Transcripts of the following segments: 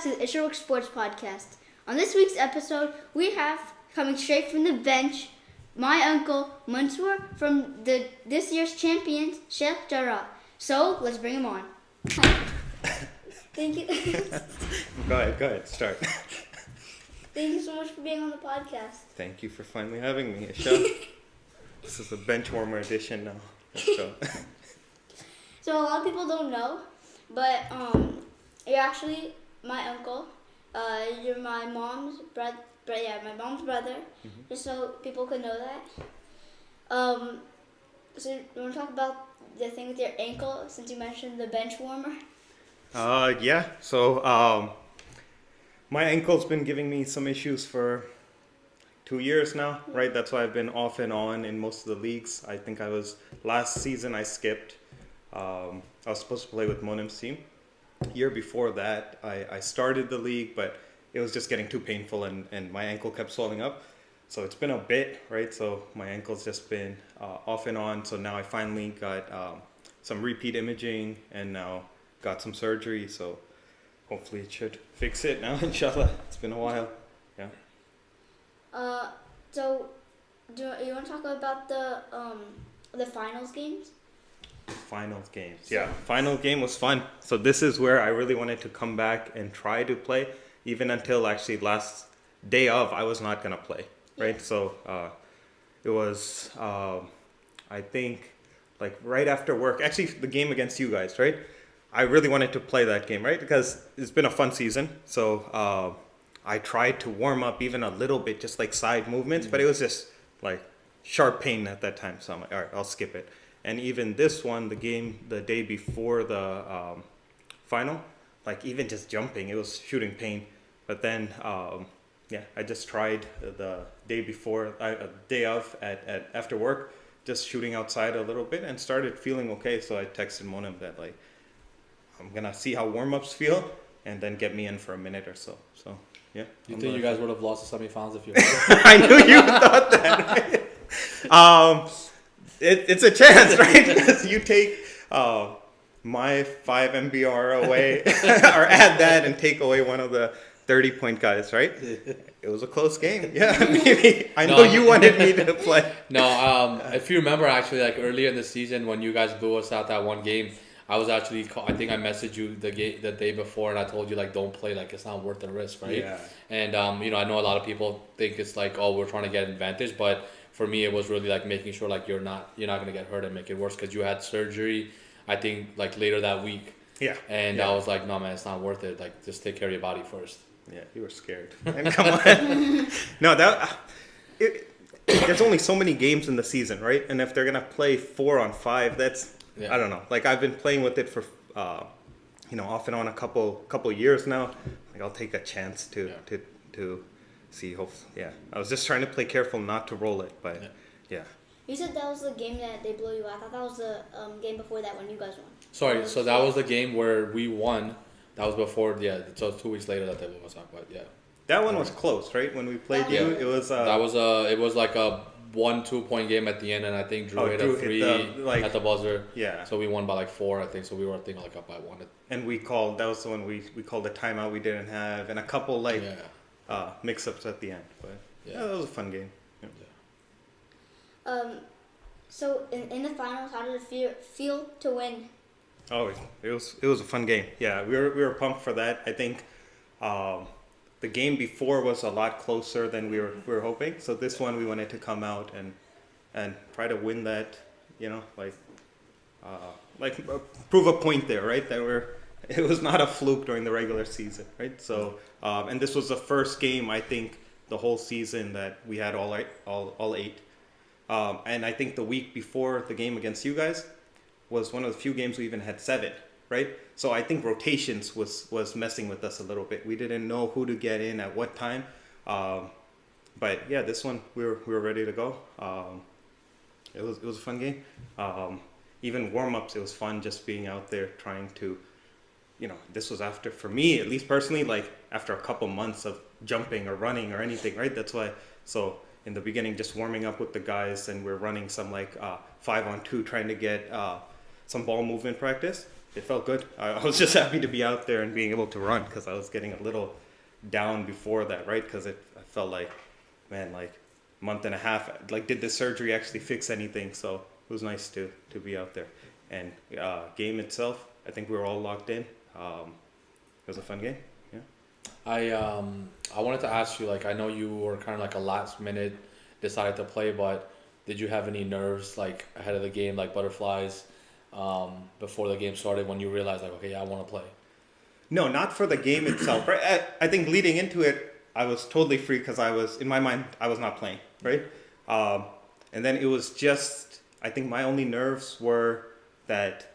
to the Isherwood Sports Podcast. On this week's episode, we have, coming straight from the bench, my uncle Mansoor from this year's champions, Sheikh Jarrah. So, let's bring him on. Thank you. Go ahead, start. Thank you so much for being on the podcast. Thank you for finally having me, Isha. This is a bench warmer edition now. Let's go. So, a lot of people don't know, but you're actually my uncle. You're my mom's brother. Yeah, my mom's brother. Mm-hmm. Just so people could know that. So you want to talk about the thing with your ankle since you mentioned the bench warmer? Yeah. So my ankle's been giving me some issues for 2 years now, right? That's why I've been off and on in most of the leagues. I think last season I skipped. I was supposed to play with Monim's team. Year before that, I started the league, but it was just getting too painful and my ankle kept swelling up. So it's been a bit, right? So my ankle's just been off and on. So now I finally got some repeat imaging and now got some surgery. So hopefully it should fix it now, inshallah. It's been a while. Yeah. So do you want to talk about the finals games? Finals games. Yeah, final game was fun. So this is where I really wanted to come back and try to play. Even until actually last day of, I was not going to play, right? Yeah. So it was, I think, like right after work. Actually, the game against you guys, right? I really wanted to play that game, right? Because it's been a fun season. So I tried to warm up even a little bit, just like side movements. Mm-hmm. But it was just like sharp pain at that time. So I'm like, all right, I'll skip it. And even this one, the game the day before the final, like even just jumping, it was shooting pain. But then, I just tried the day before, day of at after work, just shooting outside a little bit and started feeling okay. So I texted Monim that like, I'm gonna see how warm-ups feel and then get me in for a minute or so. So yeah. You think you guys would have lost the semifinals if you? I knew you thought that. Right? It's a chance, right? Because you take my 5 MBR away, or add that and take away one of the 30-point guys, right? It was a close game. Yeah, maybe. I know you wanted me to play. No, if you remember, actually, like earlier in the season when you guys blew us out that one game, I was actually, I think I messaged you the day before, and I told you like don't play, like it's not worth the risk, right? Yeah. And I know a lot of people think it's like, oh, we're trying to get advantage, but for me, it was really like making sure like you're not gonna get hurt and make it worse because you had surgery, I think like later that week. Yeah. And I was like, no man, it's not worth it. Like just take care of your body first. Yeah, you were scared. And come on. No, there's only so many games in the season, right? And if they're gonna play 4 on 5, that's I don't know. Like I've been playing with it for off and on a couple years now. Like I'll take a chance to see. I was just trying to play careful not to roll it, but yeah. You said that was the game that they blew you out. I thought that was the game before that when you guys won. Sorry, so that was the game where we won. That was before, so 2 weeks later that they blew us out, but yeah. That one was close, right? When we played you, it was. It was like a 1-2 point game at the end, and I think Drew hit a 3 at the buzzer. Yeah. So we won by like 4, I think. So we were like up by 1. And that was the one we called a timeout we didn't have, and a couple mix-ups at the end. But that was a fun game. Yeah. So in the finals, how did it feel to win? Oh, it was a fun game. Yeah, we were pumped for that. I think the game before was a lot closer than we were hoping. So this one we wanted to come out and try to win that. Prove a point there, right? It was not a fluke during the regular season, right? So and this was the first game I think the whole season that we had all 8. And I think the week before the game against you guys was one of the few games we even had 7, right? So I think rotations was messing with us a little bit. We didn't know who to get in at what time. But yeah, this one we were ready to go. It was a fun game. Even warm-ups, it was fun just being out there trying to, this was after, for me, at least personally, like after a couple months of jumping or running or anything, right? That's why, so in the beginning, just warming up with the guys and we're running some 5-on-2 trying to get some ball movement practice. it felt good. I was just happy to be out there and being able to run because I was getting a little down before that, right? Because I felt like, man, like month and a half, like did the surgery actually fix anything? So it was nice to be out there. And game itself, I think we were all locked in. It was a fun game. Yeah. I wanted to ask you, like, I know you were kind of like a last minute decided to play, but did you have any nerves like ahead of the game, like butterflies, before the game started when you realized like, okay, yeah, I want to play? No, not for the game itself. Right? I think leading into it, I was totally free because I was in my mind I was not playing. Right. And then it was just, I think my only nerves were that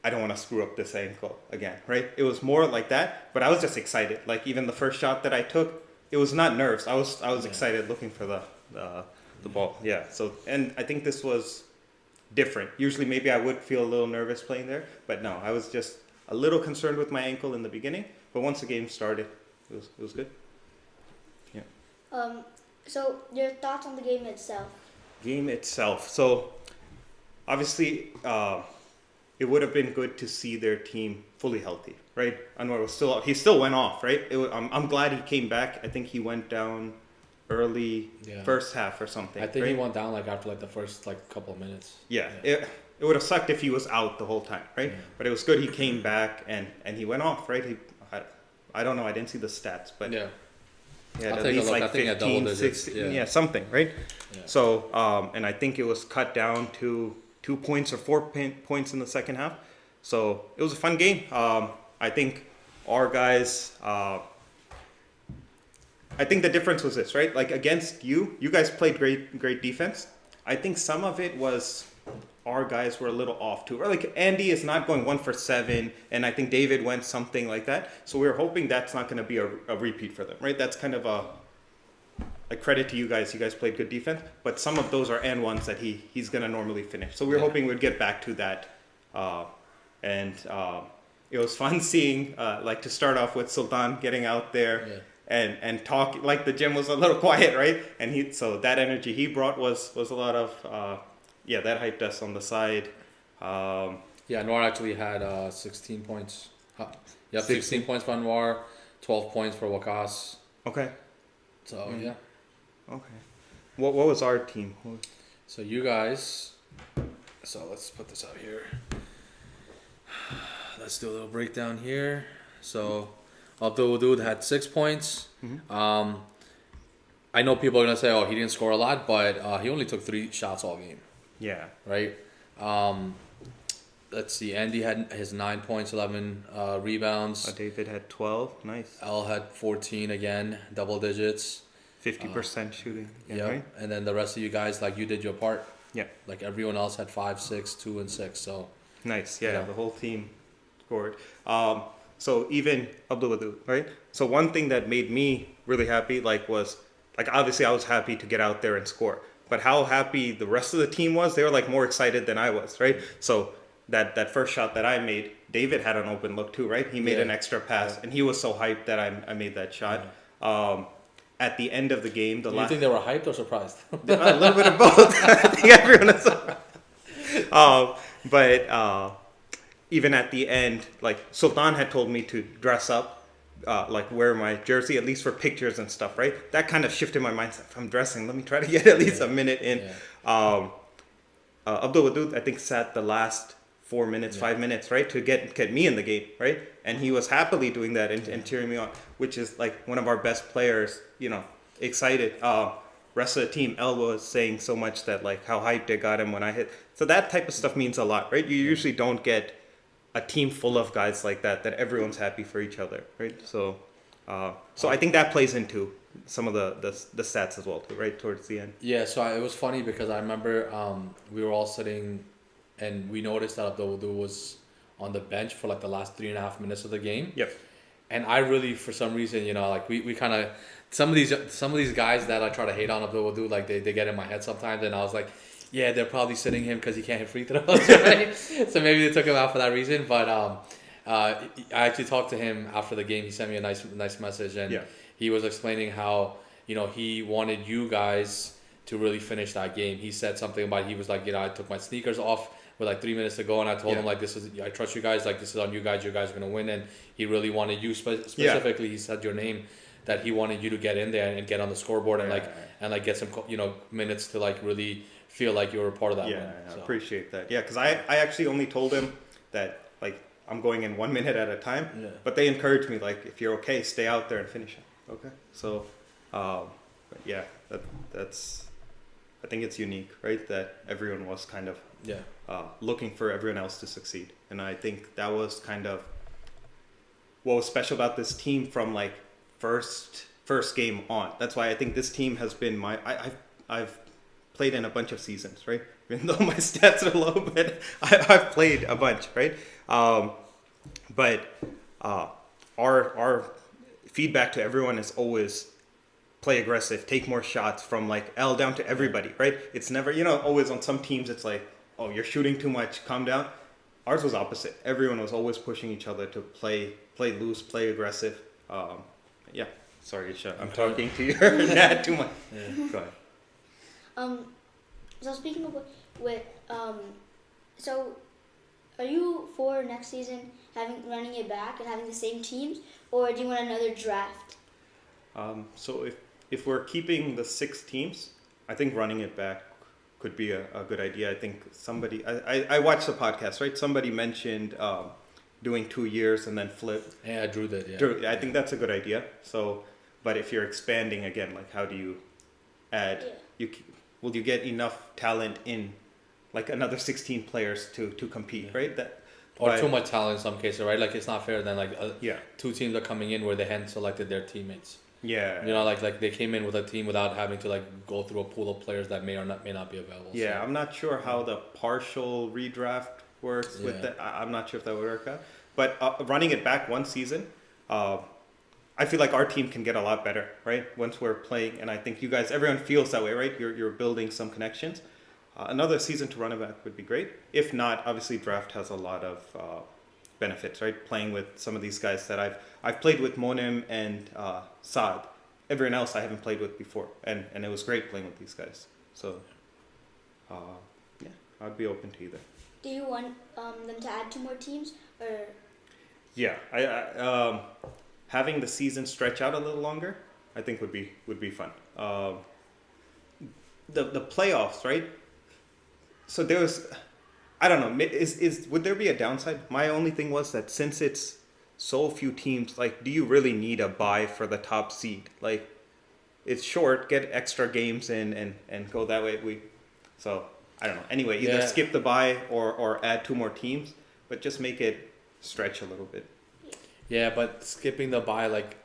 I don't want to screw up this ankle again, right? It was more like that, but I was just excited. Like even the first shot that I took, it was not nerves. I was excited looking for the ball. Yeah. So, and I think this was different. Usually maybe I would feel a little nervous playing there, but no, I was just a little concerned with my ankle in the beginning, but once the game started, it was good. Yeah. So your thoughts on the game itself? Game itself. So obviously, it would have been good to see their team fully healthy, right? Anwar was still, he still went off, right? I'm glad he came back. I think he went down early first half or something. I think right? he went down like after like the first like couple of minutes. Yeah. It would have sucked if he was out the whole time, right? Yeah. But it was good he came back and he went off, right? I don't know, I didn't see the stats, but yeah. he had I'll at take a least look. like I think he had 15, double digits. 16, yeah, something, right? Yeah. So, and I think it was cut down to 2 points or 4 points in the second half. So it was a fun game. I think our guys, I think the difference was this, right? Like against you guys played great defense. I think some of it was our guys were a little off too. Or like Andy is not going 1 for 7, and I think David went something like that. So we're hoping that's not going to be a repeat for them, right? That's kind of a credit to you guys. You guys played good defense, but some of those are and ones that he's going to normally finish. So we're hoping we'd get back to that. And it was fun seeing, like to start off with Sultan getting out there and talk, like the gym was a little quiet, right? And so that energy he brought was a lot of, that hyped us on the side. Anwar actually had 16 points. 16 points for Anwar, 12 points for Waqas. Okay. So, yeah. Okay. What was our team? So you guys, so let's put this out here. Let's do a little breakdown here. So Abdul Wadud had 6 points. Mm-hmm. I know people are going to say, oh, he didn't score a lot, but he only took 3 shots all game. Yeah. Right? Let's see. Andy had his 9 points, 11 rebounds. David had 12. Nice. Al had 14 again, double digits. 50% shooting. Yeah. Right? And then the rest of you guys, like, you did your part. Yeah. Like, everyone else had 5, 6, 2, and 6. So nice. Yeah. The whole team scored. So even Abdul Wadud, right? So one thing that made me really happy, was obviously I was happy to get out there and score, but how happy the rest of the team was, they were like more excited than I was, right? So that first shot that I made, David had an open look too, right? He made an extra pass, and he was so hyped that I made that shot. Yeah. At the end of the game, you think they were hyped or surprised? A little bit of both. I think everyone is surprised. But even at the end, like Sultan had told me to dress up, wear my jersey, at least for pictures and stuff, right? That kind of shifted my mindset. If I'm dressing, let me try to get at least a minute in. Yeah. Abdul Wadud, I think, sat the last 4 minutes, 5 minutes, right, to get me in the game, right? And he was happily doing that and cheering me on, which is like one of our best players, excited. Rest of the team, El was saying so much that like how hyped it got him when I hit. So that type of stuff means a lot, right? You usually don't get a team full of guys like that everyone's happy for each other, right? So I think that plays into some of the stats as well too, right, towards the end. Yeah, so it was funny because I remember we were all sitting and we noticed that Abdul was on the bench for like the last 3.5 minutes of the game. Yep. And I really, for some reason, like we kind of, some of these guys that I try to hate on Abdul Wadud, like they get in my head sometimes, and I was like, yeah, they're probably sitting him because he can't hit free throws, right? So maybe they took him out for that reason. But I actually talked to him after the game. He sent me a nice message, and he was explaining how he wanted you guys to really finish that game. He said something about, he was like, you know, I took my sneakers off with like 3 minutes to go, and I told him like, I trust you guys, like this is on you guys are gonna win. And he really wanted you specifically. He said your name, that he wanted you to get in there and get on the scoreboard and like get some minutes to like really feel like you were a part of that win. I appreciate that. Yeah, because I actually only told him that like I'm going in 1 minute at a time, but they encouraged me like, if you're okay, stay out there and finish it. Okay, so but yeah, that's I think it's unique, right? That everyone was kind of looking for everyone else to succeed, and I think that was kind of what was special about this team from like first game on. That's why I think this team has been I've played in a bunch of seasons, right? Even though my stats are low, but I've played a bunch, right? But our feedback to everyone is always play aggressive, take more shots, from like L down to everybody, right? It's never, always on some teams it's like, oh, you're shooting too much, calm down. Ours was opposite. Everyone was always pushing each other to play loose, play aggressive. Yeah. Sorry, Isha, I'm talking to your dad too much. Go ahead. So speaking of so are you for next season running it back and having the same teams, or do you want another draft? So if we're keeping the 6 teams, I think running it back could be a good idea. I think somebody, I watched the podcast, right? Somebody mentioned doing 2 years and then flip. Yeah, Drew did. Yeah. Drew, I think that's a good idea. So, but if you're expanding again, like how do you add? Will you get enough talent in, like another 16 players to compete, right? Or too much talent in some cases, right? Like it's not fair. Then like 2 teams are coming in where they hadn't selected their teammates. Yeah. Like they came in with a team without having to like go through a pool of players that may not be available. Yeah, so. I'm not sure how the partial redraft works with that. I'm not sure if that would work out. But running it back one season, I feel like our team can get a lot better, right? Once we're playing, and I think you guys, everyone feels that way, right? You're building some connections. Another season to run it back would be great. If not, obviously draft has a lot of benefits, right? Playing with some of these guys that I've played with, Monim and Saad. Everyone else I haven't played with before, and it was great playing with these guys. So, I'd be open to either. Do you want them to add 2 more teams, or? Yeah, I having the season stretch out a little longer, I think would be fun. The playoffs, right? So there was, I don't know, would there be a downside? My only thing was that since it's so few teams, like, do you really need a bye for the top seed? Like, it's short, get extra games in and go that way. So I don't know. Anyway, either skip the bye or add 2 more teams, but just make it stretch a little bit. Yeah, but skipping the bye, like,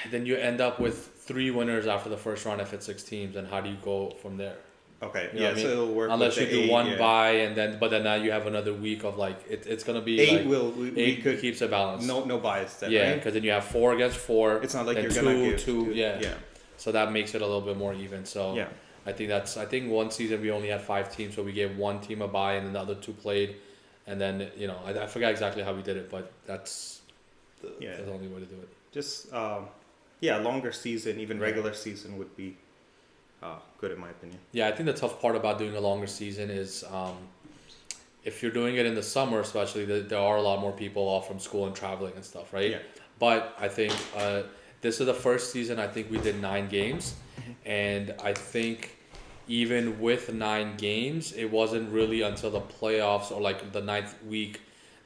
then you end up with 3 winners after the first round if it's 6 teams, and how do you go from there? Okay, you know so it'll work unless you do 8, one bye, and then now you have another week of like it's gonna be 8 like, we could keeps a balance. No bias then. Yeah, right? because then you have 4 against 4. It's not like you're 2, gonna give 2. Yeah. So that makes it a little bit more even. So I think one season we only had 5 teams, so we gave 1 team a bye, and then the other 2 played, and then I forgot exactly how we did it, but that's the only way to do it. Just longer season, even regular season would be good in my opinion. Yeah, I think the tough part about doing a longer season is if you're doing it in the summer, especially, there are a lot more people off from school and traveling and stuff, right? Yeah. But I think this is the first season I think we did 9 games, and I think even with 9 games, it wasn't really until the playoffs or like the 9th week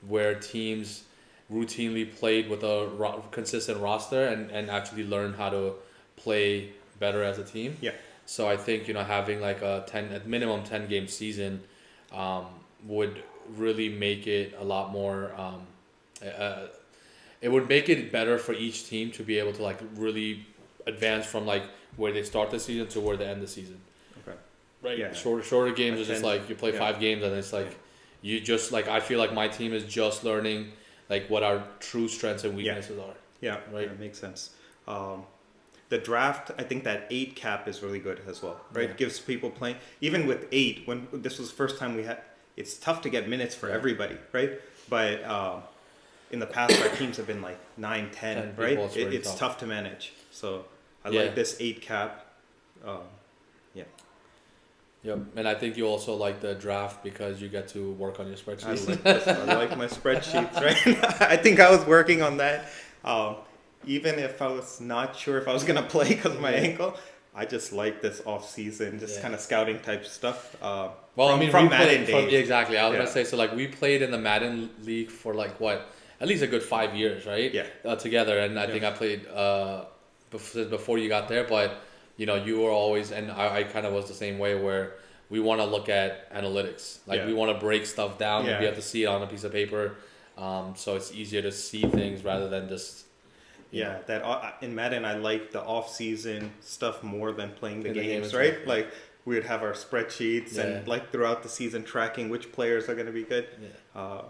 where teams routinely played with a consistent roster and actually learned how to play better as a team. Yeah. So I think having like at minimum 10 game season would really make it a lot more. It would make it better for each team to be able to like really advance from like where they start the season to where they end the season. Okay. Right. Yeah. Shorter games is just like you play 5 games and it's like you just like I feel like my team is just learning like what our true strengths and weaknesses are. Yeah. Right. That makes sense. The draft, I think that 8 cap is really good as well, right? It gives people playing. Even with 8, when this was the first time we had, it's tough to get minutes for everybody, right? But in the past, our teams have been like 9, 10 right? It's tough to manage. So I like this 8 cap. Yeah. Yep, and I think you also like the draft because you get to work on your spreadsheets. I like my spreadsheets, right? I think I was working on that. Even if I was not sure if I was gonna play because of my ankle, I just like this off season, just kind of scouting type stuff. From Madden days. Exactly. I was gonna say, so like we played in the Madden league for like what, at least a good 5 years, right? Yeah. Together, and I think I played before you got there, but you know, you were always, and I kind of was the same way where we want to look at analytics, like we want to break stuff down and be able to see it on a piece of paper, so it's easier to see things rather than just. That in Madden I like the off-season stuff more than playing the games, right? Yeah. Like we would have our spreadsheets and like throughout the season tracking which players are going to be good.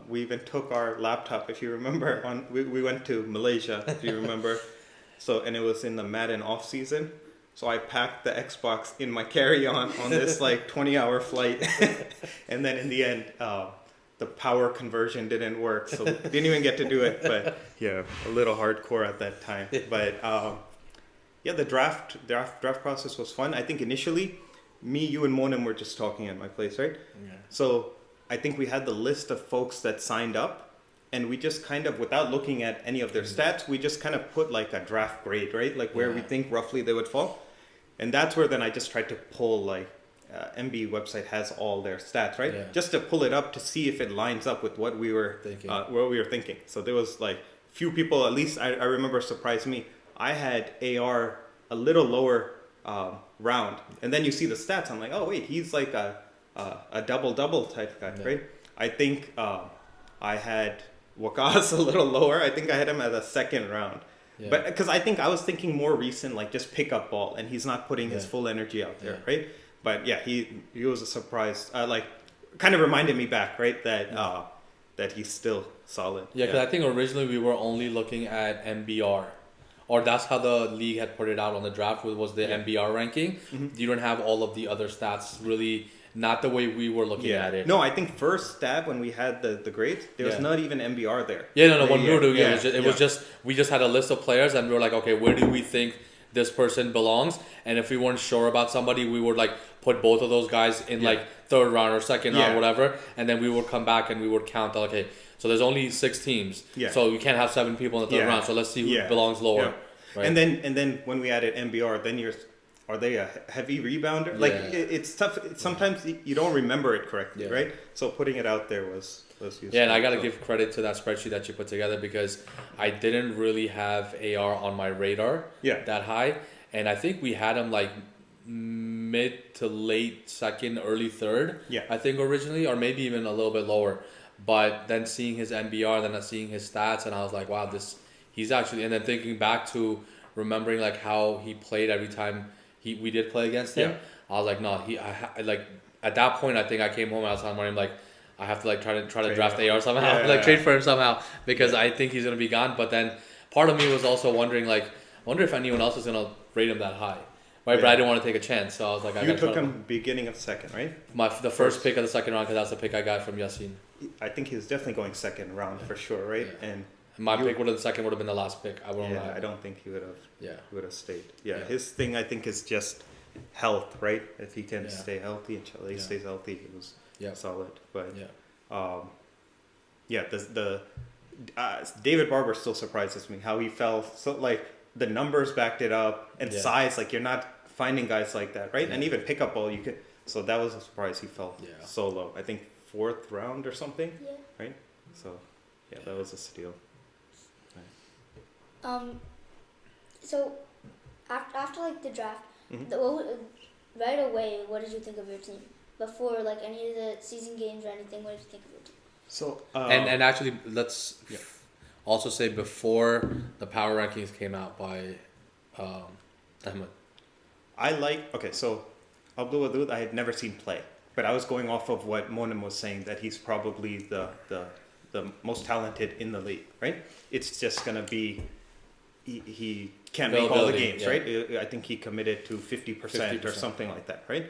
We even took our laptop, if you remember, we went to Malaysia, if you remember. And it was in the Madden off-season. So I packed the Xbox in my carry-on on this like 20-hour flight. And then in the end, the power conversion didn't work, so didn't even get to do it. But yeah, a little hardcore at that time. But the draft process was fun. I think initially, me, you, and Monem were just talking at my place, right? Yeah. So I think we had the list of folks that signed up, and we just kind of, without looking at any of their stats, we just kind of put like a draft grade, right? Like where we think roughly they would fall. And that's where then I just tried to pull like. MB website has all their stats, right? Yeah. Just to pull it up to see if it lines up with what we were thinking. So there was like few people, at least I remember, surprised me. I had AR a little lower round, and then you see the stats. I'm like, oh wait, he's like a double type guy, right? I think I had Wakas a little lower. I think I had him at a second round. Yeah. But because I think I was thinking more recent, like just pick up ball, and he's not putting his full energy out there, right? But yeah, he was a surprise. Like, kind of reminded me back, right? That he's still solid. Yeah, because I think originally we were only looking at MBR, or that's how the league had put it out on the draft. Was the MBR ranking? Mm-hmm. You don't have all of the other stats. Really, not the way we were looking at it. No, I think first stab when we had the grades, there was not even MBR there. Yeah, no. When we were doing it was just we just had a list of players, and we were like, okay, where do we think this person belongs? And if we weren't sure about somebody, we would like put both of those guys in like third round or second round, whatever, and then we would come back and we would count. Okay, so there's only 6 teams, so we can't have 7 people in the third round. So let's see who belongs lower. Right? And then when we added MBR, then are they a heavy rebounder? Like it's tough. Sometimes you don't remember it correctly, right? So putting it out there was useful. Yeah, and I gotta give credit to that spreadsheet that you put together, because I didn't really have AR on my radar that high, and I think we had him like mid to late second, early third. I think originally, or maybe even a little bit lower. But then seeing his MBR, then seeing his stats, and I was like, wow, he's actually. And then thinking back to remembering like how he played every time we did play against him. I was like, no, like at that point, I think I came home and I was telling him like, I have to like try to draft AR somehow, trade for him somehow, because I think he's gonna be gone. But then part of me was also wondering like, I wonder if anyone else is gonna rate him that high. Right, but I didn't want to take a chance, so I was like, you took him beginning of second, right? The first pick of the second round, because that's the pick I got from Yasin. I think he was definitely going second round for sure, right? And my pick would have been the last pick. I don't think he would have. Would have stayed. His thing I think is just health, right? If he can stay healthy, until he stays healthy, it was solid. But the David Barber still surprises me how he fell. So like the numbers backed it up, and size, like you're not finding guys like that, right? And even pickup ball, you could. So that was a surprise. He fell so low. I think 4th round or something, right? So that was a steal. So after like the draft, right away, what did you think of your team? Before like any of the season games or anything, what did you think of your team? So and actually let's also say before the power rankings came out by Ahmed. So Abdul Wadud I had never seen play, but I was going off of what Monem was saying, that he's probably the most talented in the league, right? It's just gonna be he can't make all the games, right? I think he committed to 50% or something like that, right?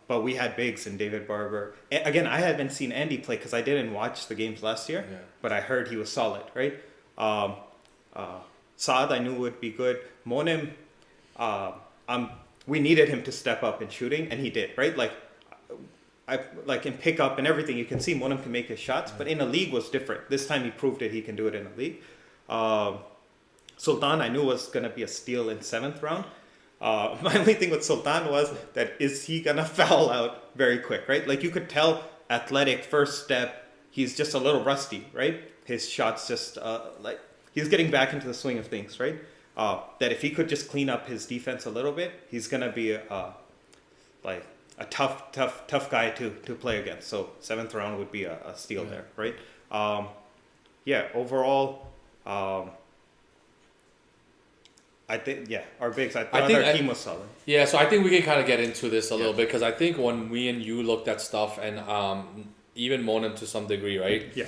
But we had bigs and David Barber. Again, I haven't seen Andy play because I didn't watch the games last year, but I heard he was solid, right? Saad I knew would be good. Monem, we needed him to step up in shooting, and he did, right? Like in pickup and everything, you can see Monum can make his shots, but in a league was different. This time he proved that he can do it in a league. Sultan, I knew was going to be a steal in 7th round. My only thing with Sultan was that is he going to foul out very quick, right? Like you could tell athletic, first step, he's just a little rusty, right? His shots just like he's getting back into the swing of things, right? That if he could just clean up his defense a little bit, he's going to be like a tough guy to play against. So 7th round would be a steal there, right? Overall, I think our bigs. I thought our team was solid. Yeah, so I think we can kind of get into this a little bit because I think when me and you looked at stuff and even Monem to some degree, right? Yeah.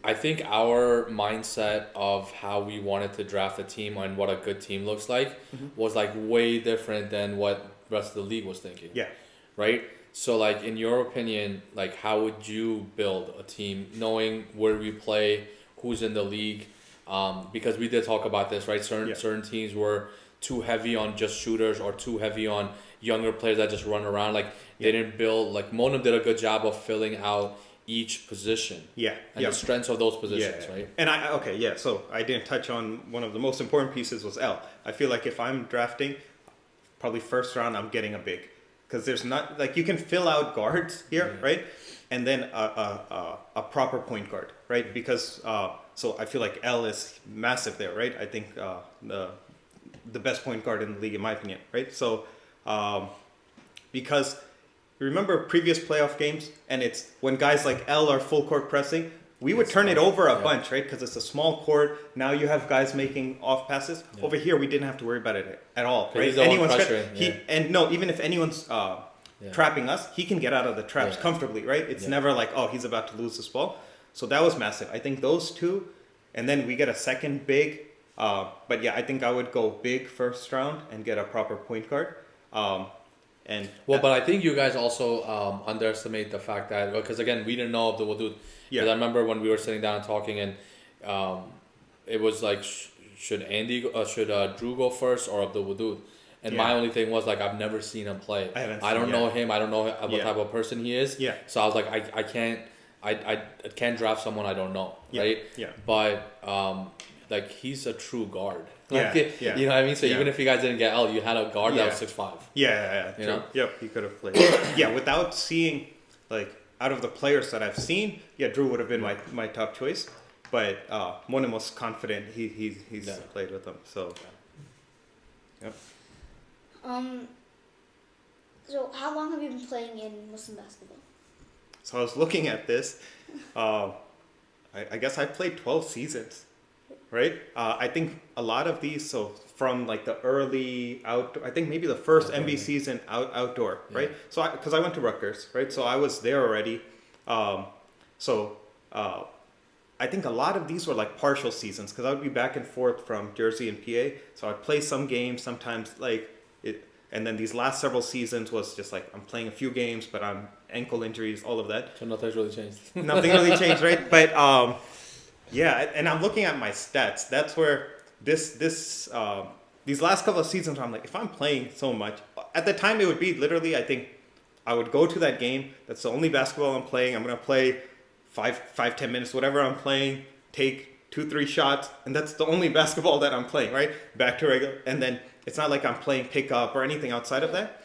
I think our mindset of how we wanted to draft a team and what a good team looks like was like way different than what the rest of the league was thinking. Yeah. Right? So like in your opinion, like how would you build a team knowing where we play, who's in the league? Because we did talk about this, right? Certain teams were too heavy on just shooters or too heavy on younger players that just run around. Like they didn't build, like Monum did a good job of filling out each position. Yeah. And the strengths of those positions, right? And so I didn't touch on one of the most important pieces was L. I feel like if I'm drafting, probably 1st round, I'm getting a big. Because there's not, like you can fill out guards here, right? And then a proper point guard, right? Because, so I feel like L is massive there, right? I think the best point guard in the league, in my opinion, right? So, because you remember previous playoff games, and it's when guys like L are full court pressing, we would turn it over a bunch, right? Because it's a small court. Now you have guys making off passes. Yeah. Over here, we didn't have to worry about it at all, right? Anyone's even if anyone's trapping us, he can get out of the traps comfortably, right? It's never like, oh, he's about to lose this ball. So that was massive. I think those two, and then we get a second big. But yeah, I think I would go big 1st round and get a proper point guard. But I think you guys also underestimate the fact that, because again, we didn't know of the Wadud. Because I remember when we were sitting down and talking, and it was like, should Drew go first or Abdul Wadud? And my only thing was like, I've never seen him play. I don't know him. I don't know what type of person he is. Yeah. So I was like, I can't draft someone I don't know, right? Yeah. But like he's a true guard. Like, yeah. You know what I mean? So even if you guys didn't get L, you had a guard that was 6'5". Yeah. You know? Yep, he could have played. Without seeing, like, out of the players that I've seen, Drew would have been my top choice. But Monem was confident. He's played with them. So, yep. So how long have you been playing in Muslim basketball? So I was looking at this. I guess I played 12 seasons. Right? I think a lot of these, so from like the early outdoor, I think maybe the first MB season outdoor, right? So because I went to Rutgers, right? So I was there already. I think a lot of these were like partial seasons because I would be back and forth from Jersey and PA. So I'd play some games, sometimes and then these last several seasons was just like I'm playing a few games, but I'm ankle injuries, all of that. So nothing's really changed. Nothing really changed, right? But and I'm looking at my stats. That's where these last couple of seasons, I'm like, if I'm playing so much, at the time it would be literally, I think I would go to that game. That's the only basketball I'm playing. I'm gonna play 5-10 minutes, whatever I'm playing. Take 2-3 shots, and that's the only basketball that I'm playing. Right, back to regular, and then it's not like I'm playing pickup or anything outside of that.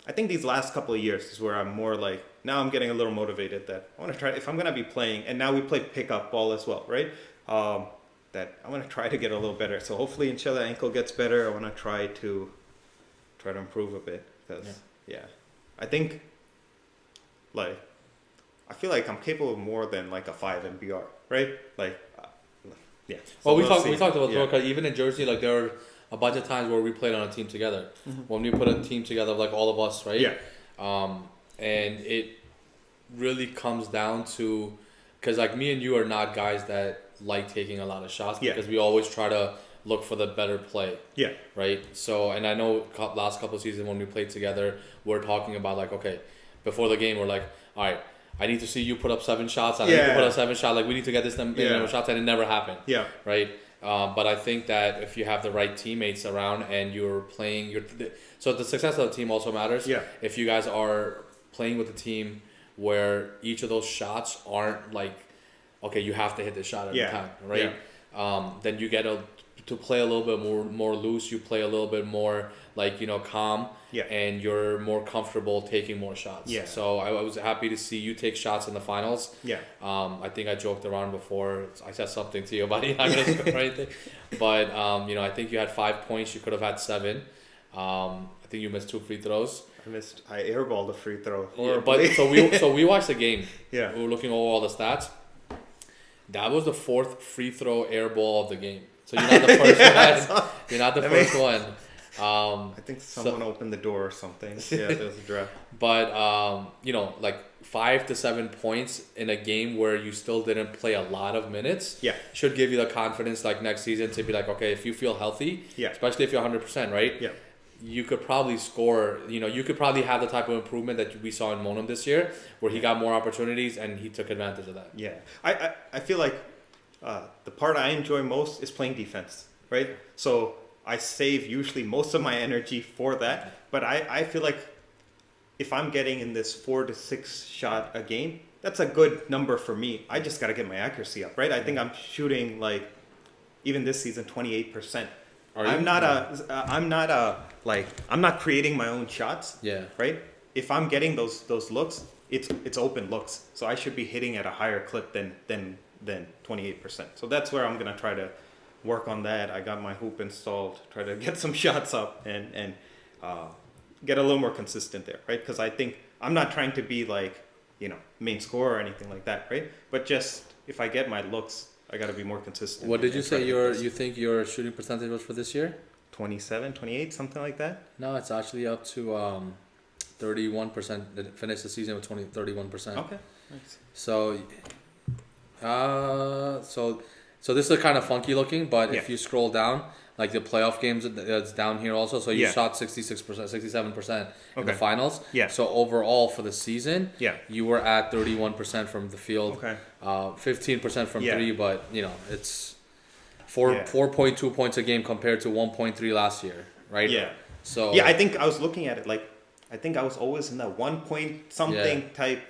I think these last couple of years is where I'm more like, now I'm getting a little motivated that I want to try, if I'm going to be playing, and now we play pickup ball as well, right? That I want to try to get a little better. So hopefully until the ankle gets better, I want to try to improve a bit. Because, I think, like, I feel like I'm capable of more than like a 5 MBR, right? Like, So well, we talked about because even in Jersey, like there were a bunch of times where we played on a team together. When we put a team together, like all of us, right? Yeah. And it really comes down to, because like me and you are not guys that like taking a lot of shots because we always try to look for the better play. Yeah. Right. So, and I know last couple of seasons when we played together, we're talking about like, okay, before the game, we're like, all right, I need to see you put up 7 shots. I need to put up 7 shots. Like we need to get this number of shots, and it never happened. Yeah. Right. But I think that if you have the right teammates around and you're playing, so the success of the team also matters. Yeah. If you guys are playing with a team where each of those shots aren't like, okay, you have to hit this shot every time, right? Yeah. Then you get to play a little bit more loose. You play a little bit more like, calm. Yeah. And you're more comfortable taking more shots. Yeah. So I was happy to see you take shots in the finals. Yeah. I think I joked around before. I said something to you about you're not going to score anything. But, I think you had 5 points. You could have had 7. I think you missed 2 free throws. I airballed a free throw. Yeah, but so we watched the game. Yeah. We were looking over all the stats. That was the 4th free throw air ball of the game. So you're not the first one. You're not the first one. I think someone opened the door or something. Yeah, there was a draft. But like 5 to 7 points in a game where you still didn't play a lot of minutes. Yeah, should give you the confidence like next season to be like, okay, if you feel healthy, especially if you're 100%, right? Yeah, you could probably score. You could probably have the type of improvement that we saw in Monum this year, where he got more opportunities and he took advantage of that. Yeah, I feel like the part I enjoy most is playing defense, right? So I save usually most of my energy for that, but I feel like if I'm getting in this 4 to 6 shot a game, that's a good number for me. I just got to get my accuracy up, right? I think I'm shooting like, even this season, 28%. I'm not creating my own shots. Yeah. Right? If I'm getting those looks, it's open looks. So I should be hitting at a higher clip than 28%. So that's where I'm gonna try to work on that. I got my hoop installed, try to get some shots up and get a little more consistent there, right? Because I think I'm not trying to be like, main scorer or anything like that, right? But just if I get my looks, I got to be more consistent. What did you say you think your shooting percentage was for this year? 27, 28, something like that? No, it's actually up to 31%. It finished the season with 31%. Okay. Nice. So so this is kind of funky looking, but if you scroll down, like the playoff games, it's down here also. So you shot 66%, 67% in the finals. Yeah. So overall for the season, you were at 31% from the field. Okay. 15% from 3, but it's 4.2 points a game compared to 1.3 last year, right? Yeah. So I think I was looking at it like I think I was always in that 1 point something type.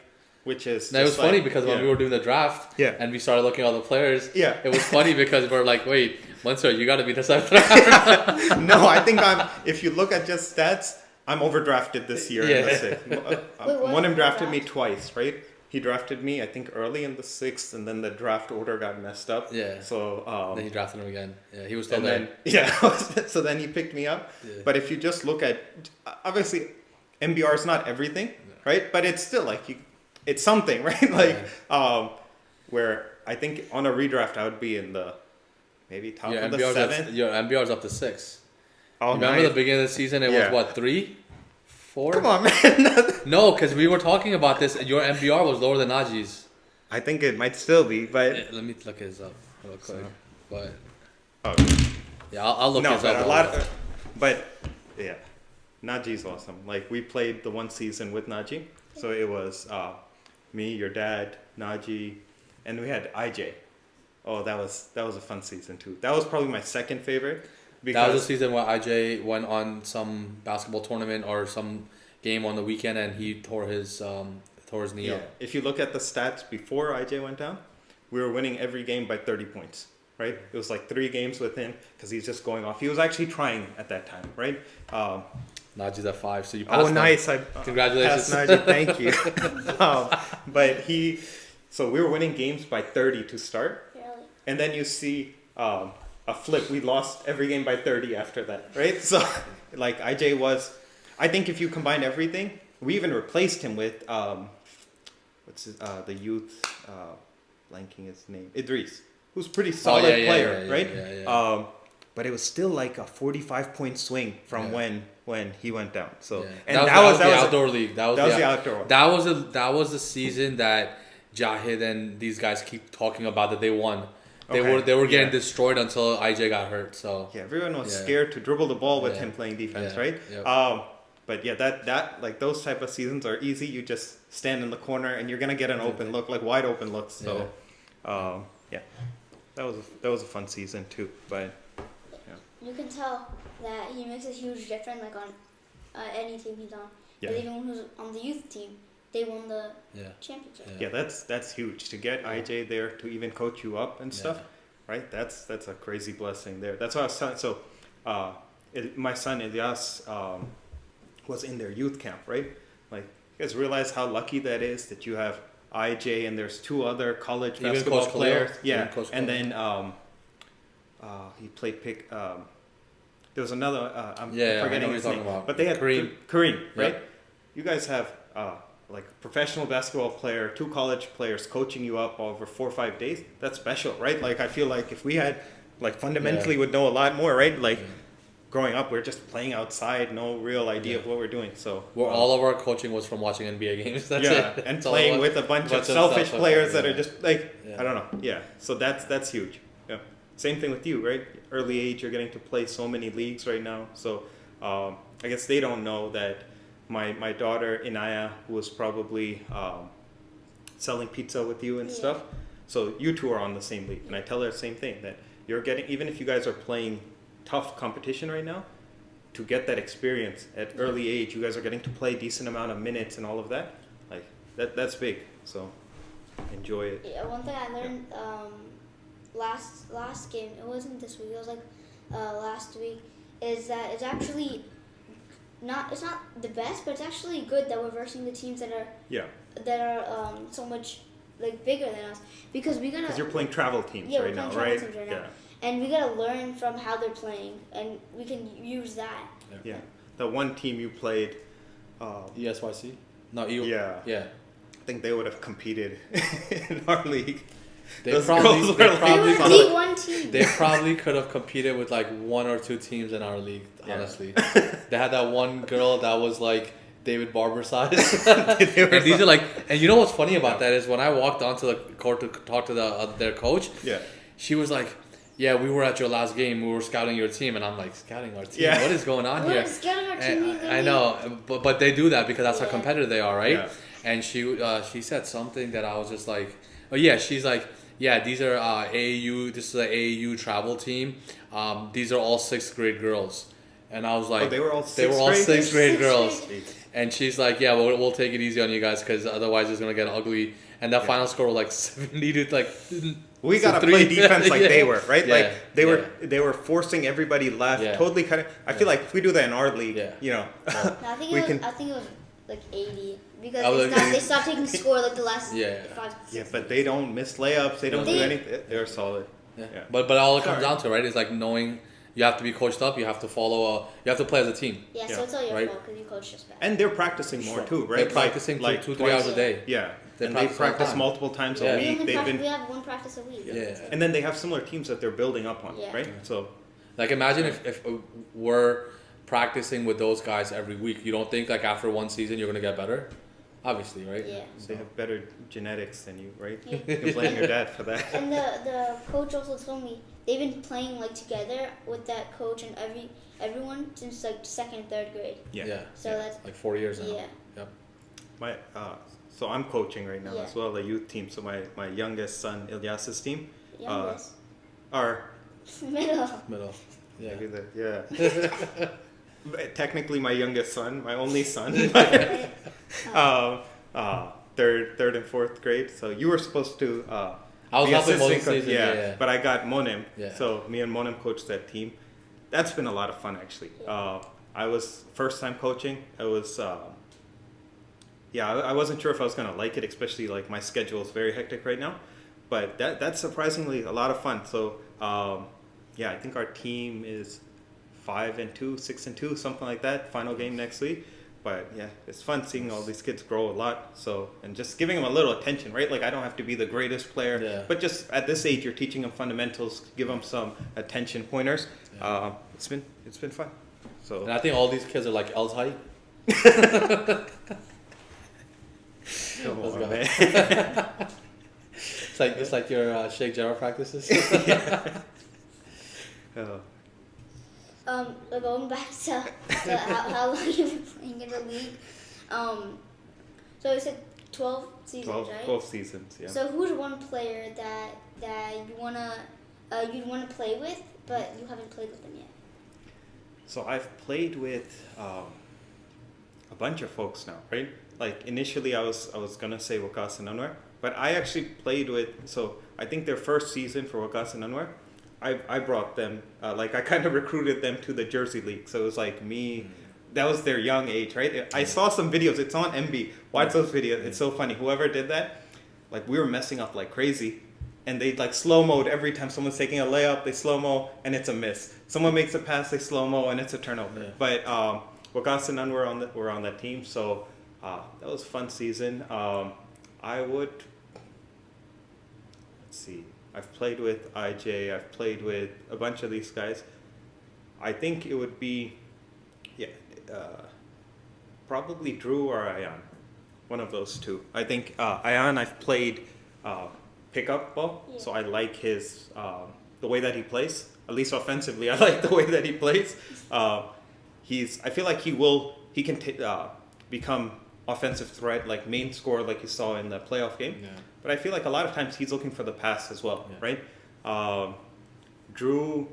Which is now, it was funny because when we were doing the draft and we started looking at all the players, it was funny because we're like, wait, Mansoor, you got to be the 7th rounder. No, I think if you look at just stats, I'm overdrafted this year. One of them drafted me twice, right? He drafted me, I think, early in the 6th, and then the draft order got messed up. Yeah. So then he drafted him again. Yeah, he was still there. So then he picked me up. Yeah. But if you just look at, obviously, MBR is not everything, right? But it's still like it's something, right? Like, where I think on a redraft I would be in the maybe top of the 7. Your MBR's up to 6. Oh, remember the beginning of the season? It was what, 3, 4? Come on, man. No, because we were talking about this. Your MBR was lower than Najee's. I think it might still be, but let me look his up real quick. But yeah, I'll look his up. But Najee's awesome. Like we played the one season with Najee, so it was. Me, your dad, Najee, and we had IJ. Oh, that was a fun season too. That was probably my second favorite. That was the season where IJ went on some basketball tournament or some game on the weekend and he tore his knee up. If you look at the stats before IJ went down, we were winning every game by 30 points, right? It was like 3 games with him because he's just going off. He was actually trying at that time, right? Najee's at 5, so you passed. Oh, nice! Congratulations, Najee. Thank you. But so we were winning games by 30 to start, and then you see a flip. We lost every game by 30 after that, right? So, like IJ was, I think if you combine everything, we even replaced him with the youth, blanking his name, Idris, who's pretty solid player, right? Yeah. But it was still like a 45-point swing from when he went down. So and that was the outdoor league. That was the outdoor one. That was the season that Jahid and these guys keep talking about that they won. They were getting destroyed until IJ got hurt. So everyone was scared to dribble the ball with him playing defense, right? Yep. But that like those type of seasons are easy. You just stand in the corner and you're gonna get an open look, like wide open looks. So that was a fun season too. But You can tell that he makes a huge difference, like on any team he's on. yeah, But even when he was on the youth team, they won the championship. yeah, that's huge to get IJ there to even coach you up and stuff, right? That's a crazy blessing there. That's why I was telling. So, my son Ilyas was in their youth camp, right? Like, you guys realize how lucky that is that you have IJ and there's two other college Even basketball Coach players. Khalil. Yeah, Even Coach and Khalil. then he played pick. There was another. I'm I know forgetting what his you're name. talking about. But they had Kareem. right? Yep. You guys have like a professional basketball player, two college players coaching you up over 4 or 5 days. That's special, right? Like I feel like if we had, like fundamentally would know a lot more, right? Like growing up, we're just playing outside, no real idea of what we're doing. So All of our coaching was from watching NBA games. That's it. and That's all playing it was. with a bunch of selfish players that are just like Yeah. I don't know. Yeah, so that's huge. Yeah, same thing with you, right? Early age, you're getting to play so many leagues right now. So I guess they don't know that my daughter Inaya, who was probably selling pizza with you and stuff. So you two are on the same league, and I tell her the same thing, that you're getting, even if you guys are playing tough competition right now, to get that experience at early age, you guys are getting to play decent amount of minutes and all of that. Like that's big. So enjoy it. Yeah, one thing I learned last game, it wasn't this week, it was like last week, is that it's actually it's not the best, but it's actually good that we're versing the teams that are so much like bigger than us, because you're playing travel teams right now, right? Teams right now. And we gotta learn from how they're playing, and we can use that. Yeah. The one team you played, ESYC? No, Yeah. I think they would have competed in our league. They probably could have competed with like one or two teams in our league. Honestly, they had that one girl that was like David Barber size. And these are like, and you know what's funny about that is when I walked onto the court to talk to their coach, she was like, "Yeah, we were at your last game. We were scouting your team," and I'm like, "Scouting our team? What is going on here?" Scouting our team. I know, but they do that because that's how competitive they are, right? Yeah. And she said something that I was just like, "Oh yeah," she's like, "Yeah, these are AAU. This is an AAU travel team. These are all 6th grade girls." And I was like, they were all 6th grade girls. grade. And she's like, "Yeah, we'll take it easy on you guys because otherwise it's gonna get ugly." And that final score was like 70 to like. We gotta play defense like they were, right? Yeah. Like they were forcing everybody left, totally cutting. I feel like if we do that in our league, you know, No, I think it was like 80 because they stopped taking score like the last 5. Yeah, but they don't miss layups. They don't do anything. They're solid. Yeah. But all it comes down to, right, is like knowing you have to be coached up. You have to you have to play as a team. Yeah, so it's all your fault because you coach us bad. And they're practicing more too, right? They're practicing like 2-3 hours a day. Yeah. And they practice multiple times a week. We have one practice a week. Yeah. And then they have similar teams that they're building up on, right? So, like, imagine if we're practicing with those guys every week. You don't think like after one season you're gonna get better? Obviously, right? Yeah. They have better genetics than you, right? You can blame your dad for that. And the coach also told me they've been playing like together with that coach and everyone since like 2nd and 3rd grade. Yeah. So that's like 4 years now. Yeah. Yep. So I'm coaching right now as well, the youth team. So my youngest son Ilyas's team. Youngest. Are Middle. Yeah. Technically my youngest son, my only son. Third and 4th grade. So you were supposed to. I was helping most coach, season. But I got Monem. Yeah. So me and Monem coached that team. That's been a lot of fun actually. I was first time coaching. I was. I wasn't sure if I was gonna like it, especially like my schedule is very hectic right now. But that's surprisingly a lot of fun. So I think our team is 5-2, 6-2, something like that. Final game next week. But yeah, it's fun seeing all these kids grow a lot. So, and just giving them a little attention, right? Like I don't have to be the greatest player, but just at this age, you're teaching them fundamentals, give them some attention pointers. Yeah. It's been fun. So, and I think all these kids are like L's height. Come on, man. It's like your Sheikh Jarrah practices. Going back to how long you've been playing in the league. So you said 12 seasons, right? 12 seasons, yeah. So who's one player that you wanna you'd want to play with, but you haven't played with them yet? So I've played with a bunch of folks now, right? Like initially I was gonna say Wakas and Anwar, but I actually played with, so I think their first season for Wakas and Anwar, I brought them, like I kind of recruited them to the Jersey League. So it was like me, that was their young age, right? I saw some videos, it's on MB, watch those videos, it's so funny. Whoever did that, like we were messing up like crazy. And they like slow-mo'd every time someone's taking a layup, they slow-mo and it's a miss. Someone makes a pass, they slow-mo and it's a turnover. Yeah. But Wakas and Anwar were on that team, so that was a fun season. I would, let's see, I've played with IJ, I've played with a bunch of these guys. I think it would be, probably Drew or Ayan, one of those two. I think Ayan, I've played pickup ball, so I like his, the way that he plays, at least offensively, I like the way that he plays. I feel like he can become offensive threat, like main scorer, like you saw in the playoff game. Yeah. But I feel like a lot of times he's looking for the pass as well, right? Drew,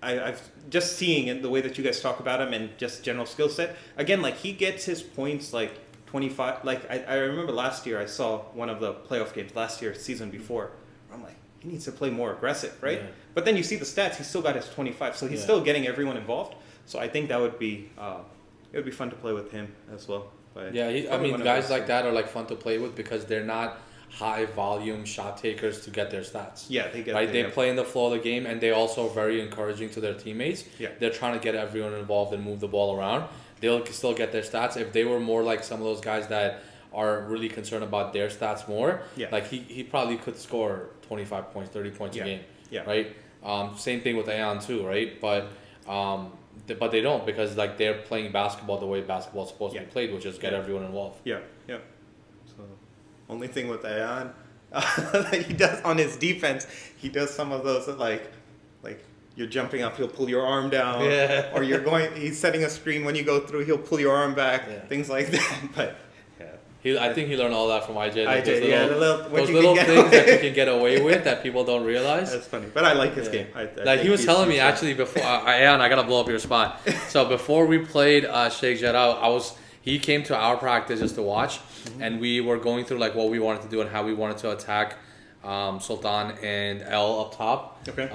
I've just seeing it, the way that you guys talk about him and just general skill set. Again, like he gets his points like 25. Like I remember last year I saw one of the playoff games last year, season before. I'm like, he needs to play more aggressive, right? Yeah. But then you see the stats, he's still got his 25, so he's still getting everyone involved. So I think that would be it would be fun to play with him as well. But yeah, I mean, guys like that are like fun to play with because they're not high volume shot takers to get their stats. Yeah, they get right. They play in the flow of the game, and they also are very encouraging to their teammates. Yeah, they're trying to get everyone involved and move the ball around. They'll still get their stats. If they were more like some of those guys that are really concerned about their stats more, like he probably could score 25 points, 30 points a game. Yeah. Right. Same thing with Ayan too, right? But they don't, because like they're playing basketball the way basketball is supposed to be played, which is get everyone involved. Yeah. Yeah. So only thing with Ayan that he does on his defense, he does some of those like you're jumping up, he'll pull your arm down, or he's setting a screen when you go through, he'll pull your arm back, things like that. But I think he learned all that from IJ. Like those little things that you can get away with that people don't realize. That's funny, but I like his game. Like he was telling me actually before, Ayan, I gotta blow up your spot. So before we played Sheikh Jarrah, he came to our practice just to watch, and we were going through like what we wanted to do and how we wanted to attack Sultan and L up top. Okay.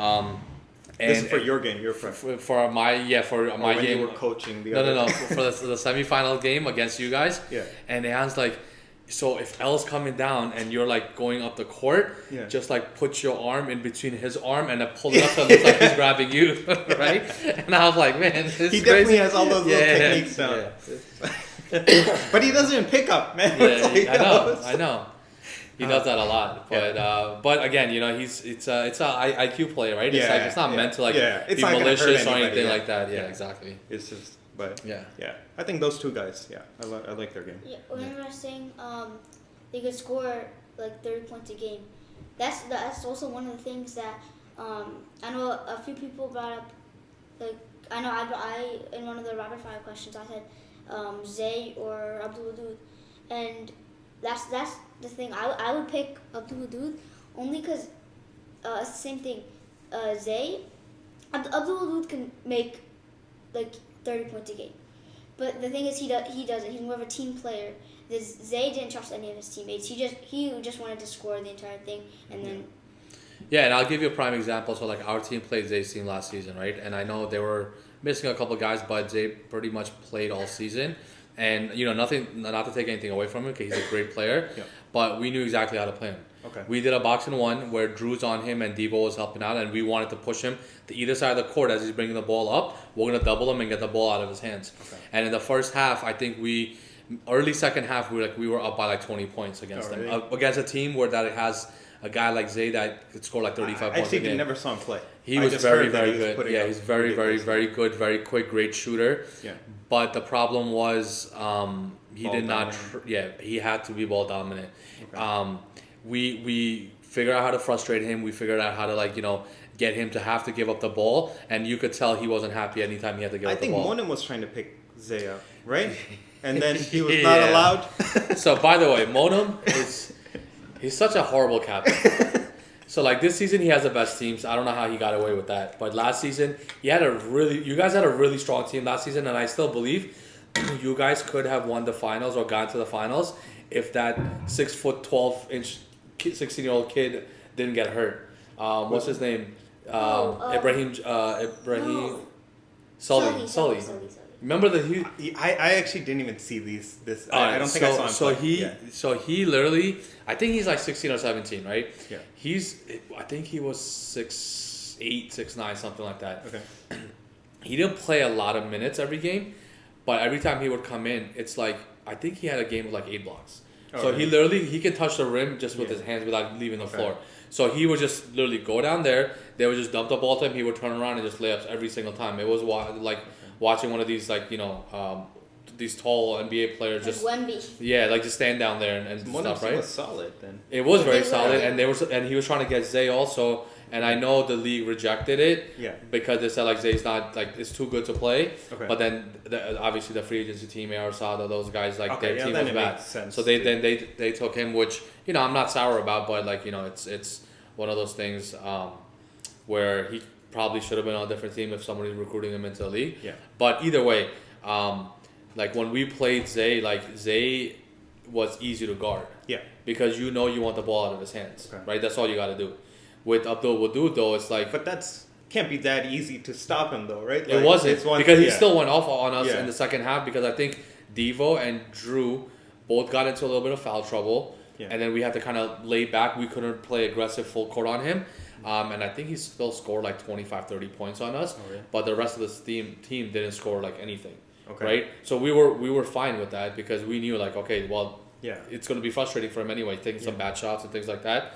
This is for your game, your prep. For my game. You were coaching the No. For the semifinal game against you guys. Yeah. And Ayan's like, so if L's coming down and you're like going up the court, just like put your arm in between his arm and then pull it up so it looks like he's grabbing you, right? And I was like, man, this is definitely crazy. Has all those little techniques down. Yeah. But he doesn't pick up, man. Yeah, I know. He does that a lot, but again, it's a IQ play, right? It's like it's not meant to be malicious or anything like that. Yeah, exactly. It's just, but I think those two guys, I like their game. Yeah, when I was saying they could score like 30 points a game, that's also one of the things that I know a few people brought up. Like I in one of the rapid fire questions I said Zay or Abdul Wadud, and that's the thing. I would pick Abdul Wadud only because it's the same thing. Zay, Abdul Wadud can make like 30 points a game, but the thing is he doesn't. He's more of a team player. Zay didn't trust any of his teammates. He just wanted to score the entire thing, and then. Yeah, and I'll give you a prime example. So like our team played Zay's team last season, right? And I know they were missing a couple of guys, but Zay pretty much played all season. And nothing, not to take anything away from him, because he's a great player. Yeah. But we knew exactly how to play him. Okay. We did a 1-on-1 where Drew's on him and Devo was helping out, and we wanted to push him to either side of the court as he's bringing the ball up. We're gonna double him and get the ball out of his hands. Okay. And in the first half, I think early second half, we were up by like 20 points against them, against a team where that it has a guy like Zay that could score like 35 points a game. I actually never saw him play. He was very, very good. Yeah, he's very, very, very good, very quick, great shooter. Yeah. But the problem was he did not. He had to be ball dominant. Okay. We figured out how to frustrate him. We figured out how to get him to have to give up the ball, and you could tell he wasn't happy anytime he had to give up the ball. I think Monem was trying to pick Zay up, right? And then he was not allowed. So by the way, Monem he's such a horrible captain. So like this season he has the best teams. I don't know how he got away with that. But last season you guys had a really strong team last season, and I still believe you guys could have won the finals or gone to the finals if that 6'12" 16-year-old kid didn't get hurt. What's his name? Ibrahim No. Sully. Remember that I actually didn't even see this. I don't think I saw him. So he literally, I think he's like 16 or 17, right? Yeah. I think he was 6'8", 6'9", something like that. Okay. He didn't play a lot of minutes every game, but every time he would come in, it's like, I think he had a game with like 8 blocks. Oh, So really? he can touch the rim just with his hands without leaving the floor. So he would just literally go down there. They would just dump the ball to him. He would turn around and just layups every single time. It was like watching one of these these tall NBA players just Wemby. just stand down there and stuff, right? Was solid then. It was very They were. solid, and he was trying to get Zay also. And I know the league rejected it because they said like Zay's not like it's too good to play. Okay. But then obviously the free agency team, AR Sada, those guys their team then was it bad. makes sense So they took him, which I'm not sour about, but it's one of those things where he probably should have been on a different team if somebody recruiting him into the league. Yeah. But either way, like when we played Zay, like Zay was easy to guard. Yeah. Because you want the ball out of his hands, Okay. right? That's all you got to do. With Abdul Wadud though, it's like But can't be that easy to stop him though, right? it wasn't because he still went off on us Yeah. in the second half because I think Devo and Drew both got into a little bit of foul trouble, and then we had to kind of lay back. We couldn't play aggressive full court on him, and I think he still scored like 25, 30 points on us. Oh, really? But the rest of the team didn't score like anything, Okay. right? So we were fine with that because we knew like okay, well, Yeah. it's going to be frustrating for him anyway, taking some bad shots and things like that.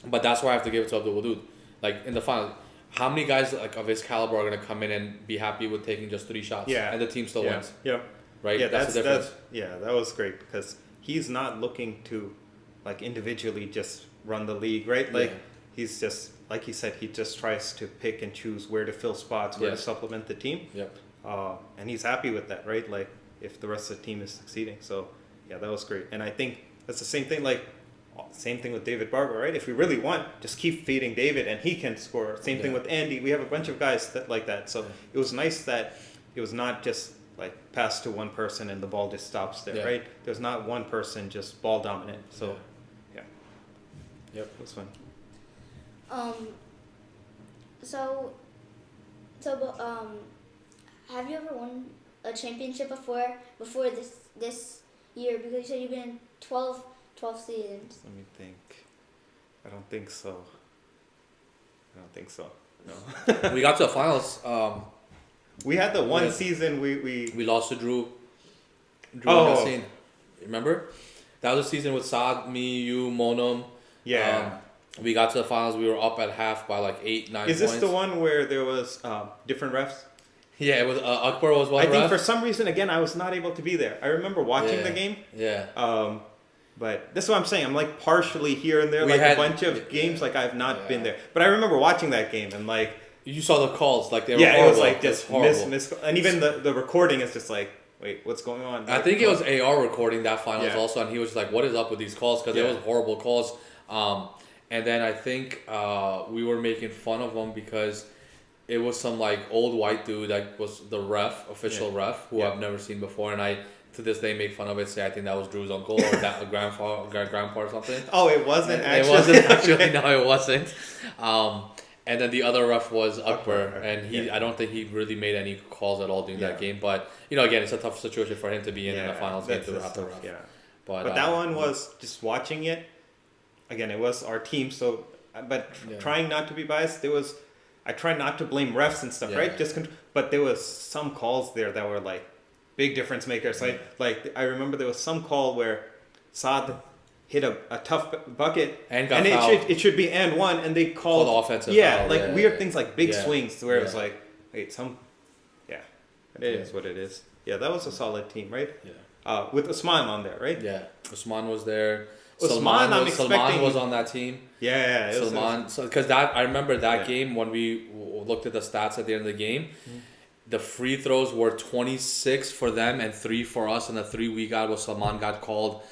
But that's why I have to give it to Abdul Wadud. Like in the final, how many guys like of his caliber are going to come in and be happy with taking just 3 shots? Yeah. And the team still wins. Yeah. Right? Yeah, that's the difference. that was great because he's not looking to like individually just run the league, right? Like he's just like he said, he just tries to pick and choose where to fill spots, where to supplement the team. Yep. And he's happy with that, right? Like if the rest of the team is succeeding. So yeah, that was great. And I think that's the same thing with David Barber, right? If we really want, just keep feeding David and he can score. Same thing with Andy. We have a bunch of guys like that. So it was nice that it was not just like pass to one person and the ball just stops there, right? There's not one person just ball dominant. So Yep. It was fun. Have you ever won a championship before this year? Because you said you've been in 12 seasons. Let me think. I don't think so. No. We got to the finals. We had the one season we lost to Drew. Oh. Nassim. Remember? That was a season with Saad, me, you, Monum. Yeah. We got to the finals. We were up at half by like 8, 9 Is points. this the one where there was different refs? Yeah, it was Akbar was one I think ref. for some reason, again, I was not able to be there. I remember watching the game. Yeah. But that's what I'm saying. I'm like partially here and there, We like had- a bunch of games. Like I've not been there, but I remember watching that game and like You saw the calls, like they were it horrible. was like just horrible. miss, and even the recording is just like, wait, what's going on? I think it was AR recording that finals Yeah. also, and he was just like, "What is up with these calls?" Because it was horrible calls. And then I think we were making fun of him because it was some like old white dude that was the official ref, who I've never seen before, and I to this day make fun of it. Say I think that was Drew's uncle or that grandpa or something. Oh, it wasn't actually. It wasn't actually. No, it wasn't. And then the other ref was Akbar, and I don't think he really made any calls at all during that game. But again, it's a tough situation for him to be in the finals game to have to ref. Yeah. But that one was just watching it. Again, it was our team, so but trying not to be biased. I try not to blame refs and stuff, right? But there was some calls there that were like big difference makers. Like I remember there was some call where Saad hit a tough bucket and got fouled. It should be and one, and they called offensive foul. like weird things like big swings where it was like, wait, it is what it is. Yeah, that was a solid team, right? Yeah. With Usman on there, right? Yeah, Usman was there. Usman, Salman was on that team. Yeah, Salman. Because I remember that game when we looked at the stats at the end of the game. The free throws were 26 for them and 3 for us, and the 3 we got was Salman got called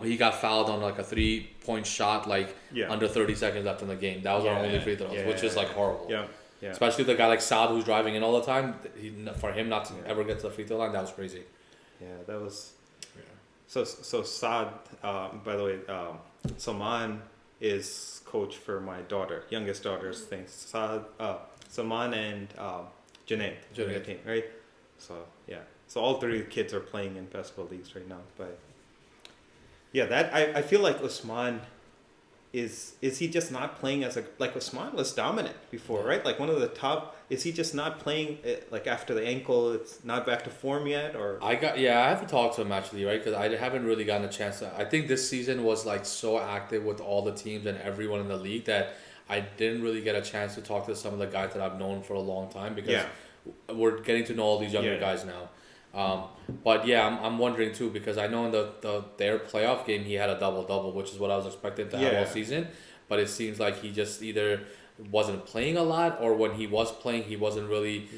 He got fouled on like a 3-point shot, like under 30 seconds left in the game. That was our only free throws, which is like horrible. Yeah. Yeah. Especially the guy like Saad who's driving in all the time. For him not to ever get to the free throw line, that was crazy. Yeah, that was. Yeah. So Saad, by the way, Salman is coach for my youngest daughter's thing. Saad, Salman and Junaid, the team, right? So yeah, so all three kids are playing in basketball leagues right now. But yeah, that I feel like Usman is he just not playing like Usman was dominant before, right? Like one of the top. Is he just not playing like after the ankle? It's not back to form yet, or I have to talk to him actually, right? Because I haven't really gotten a chance to. I think this season was like so active with all the teams and everyone in the league that I didn't really get a chance to talk to some of the guys that I've known for a long time because we're getting to know all these younger guys now. But yeah, I'm wondering too because I know in their playoff game he had a double, which is what I was expecting to have all season. But it seems like he just either wasn't playing a lot, or when he was playing, he wasn't really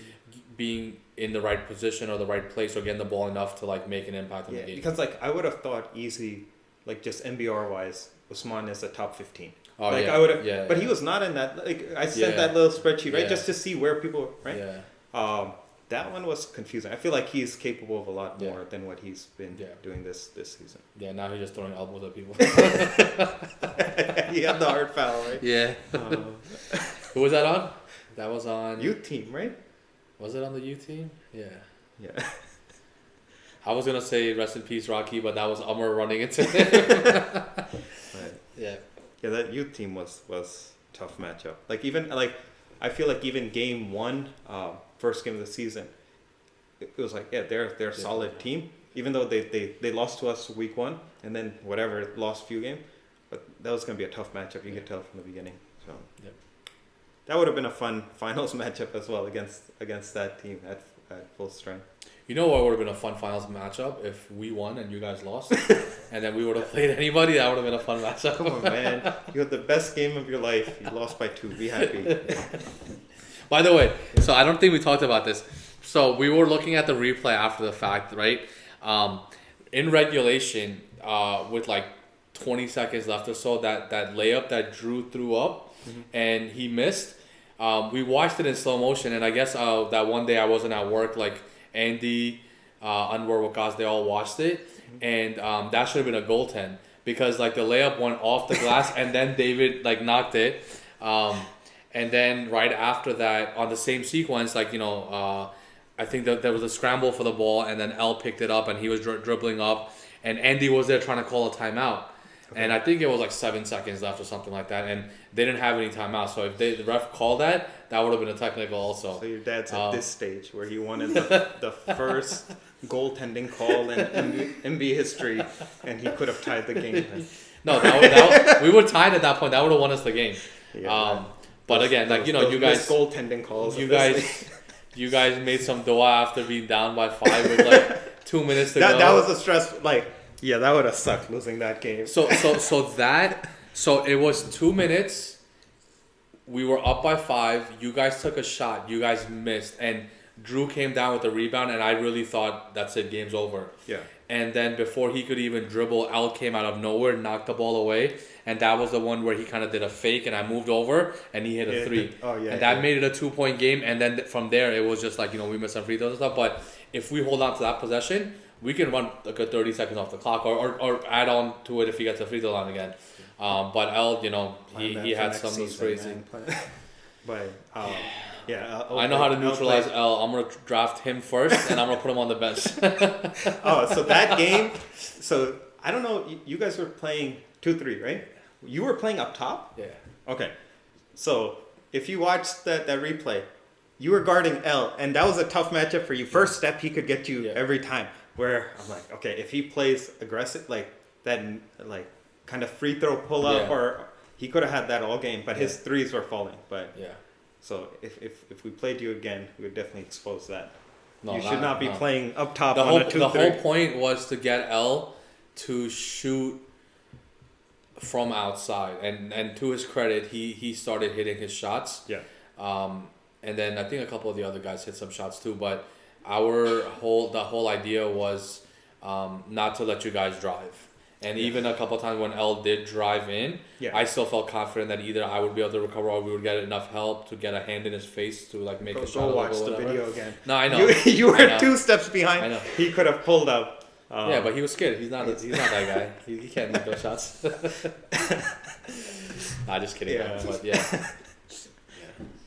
being in the right position or the right place or getting the ball enough to like make an impact in the game. Because like I would have thought easy, like just NBR wise, Usman is a top 15. Oh, like I would have, but he was not in that. Like I sent that little spreadsheet, right, just to see where people, right. Yeah. That one was confusing. I feel like he's capable of a lot more than what he's been doing this season. Yeah, now he's just throwing elbows at people. He had the hard foul, right? Yeah. Who was that on? That was on youth team, right? Was it on the youth team? Yeah. Yeah. I was gonna say rest in peace, Rocky, but that was Umar running into him. Yeah. Yeah, that youth team was tough matchup. Like even like I feel like even game one, first game of the season, it was like they're a solid team. Even though they lost to us week one and then whatever lost few games, but that was gonna be a tough matchup. You could tell from the beginning. So that would have been a fun finals matchup as well against that team at full strength. You know what would have been a fun finals matchup if we won and you guys lost, and then we would have played anybody. That would have been a fun matchup. Come on, man! You had the best game of your life. You lost by 2. Be happy. By the way, so I don't think we talked about this. So we were looking at the replay after the fact, right? In regulation, with like 20 seconds left or so, that layup that Drew threw up and he missed. We watched it in slow motion, and I guess that one day I wasn't at work, like Andy, Anwar Waqas, they all watched it, and that should have been a goaltend because like the layup went off the glass and then David like knocked it, and then right after that on the same sequence, like I think that there was a scramble for the ball and then L picked it up and he was dribbling up and Andy was there trying to call a timeout. Okay. And I think it was like 7 seconds left or something like that, and they didn't have any timeout. So if the ref called that would have been a technical also. So your dad's at this stage where he wanted the first goaltending call in MB history, and he could have tied the game. No, we were tied at that point. That would have won us the game. Yeah, but again, like you guys goaltending calls. You guys made some dua after being down by 5 with like 2 minutes to go. That was a stress. Yeah, that would have sucked losing that game. So it was 2 minutes. We were up by 5. You guys took a shot. You guys missed, and Drew came down with the rebound, and I really thought that's it. Game's over. Yeah. And then before he could even dribble, Al came out of nowhere, knocked the ball away, and that was the one where he kind of did a fake, and I moved over, and he hit a 3. And that made it a 2-point game. And then from there, it was just like we missed some free throws and stuff. But if we hold on to that possession, we can run like a 30 seconds off the clock or add on to it if he gets a free throw line again. But L, he had some of those crazy. But I know how to neutralize L. I'm gonna draft him first, and I'm gonna put him on the bench. So that game. So I don't know. You guys were playing 2-3, right? You were playing up top. Yeah. Okay. So if you watched that replay, you were guarding L, and that was a tough matchup for you. First step, he could get you every time. Where I'm like, okay, if he plays aggressive, like that, like kind of free throw pull up, or he could have had that all game, but his threes were falling. But so if we played you again, we would definitely expose that. No, you should not be playing up top on a 2-3. The whole point was to get L to shoot from outside, and to his credit, he started hitting his shots. Yeah. And then I think a couple of the other guys hit some shots too, but the whole idea was not to let you guys drive, And even a couple of times when L did drive in, I still felt confident that either I would be able to recover or we would get enough help to get a hand in his face to like make a shot. Go watch the video again. No, I know. You were 2 steps behind. I know. He could have pulled up. Yeah, but he was scared. He's not that guy. He can't make those shots. Nah, just kidding. Yeah. But yeah.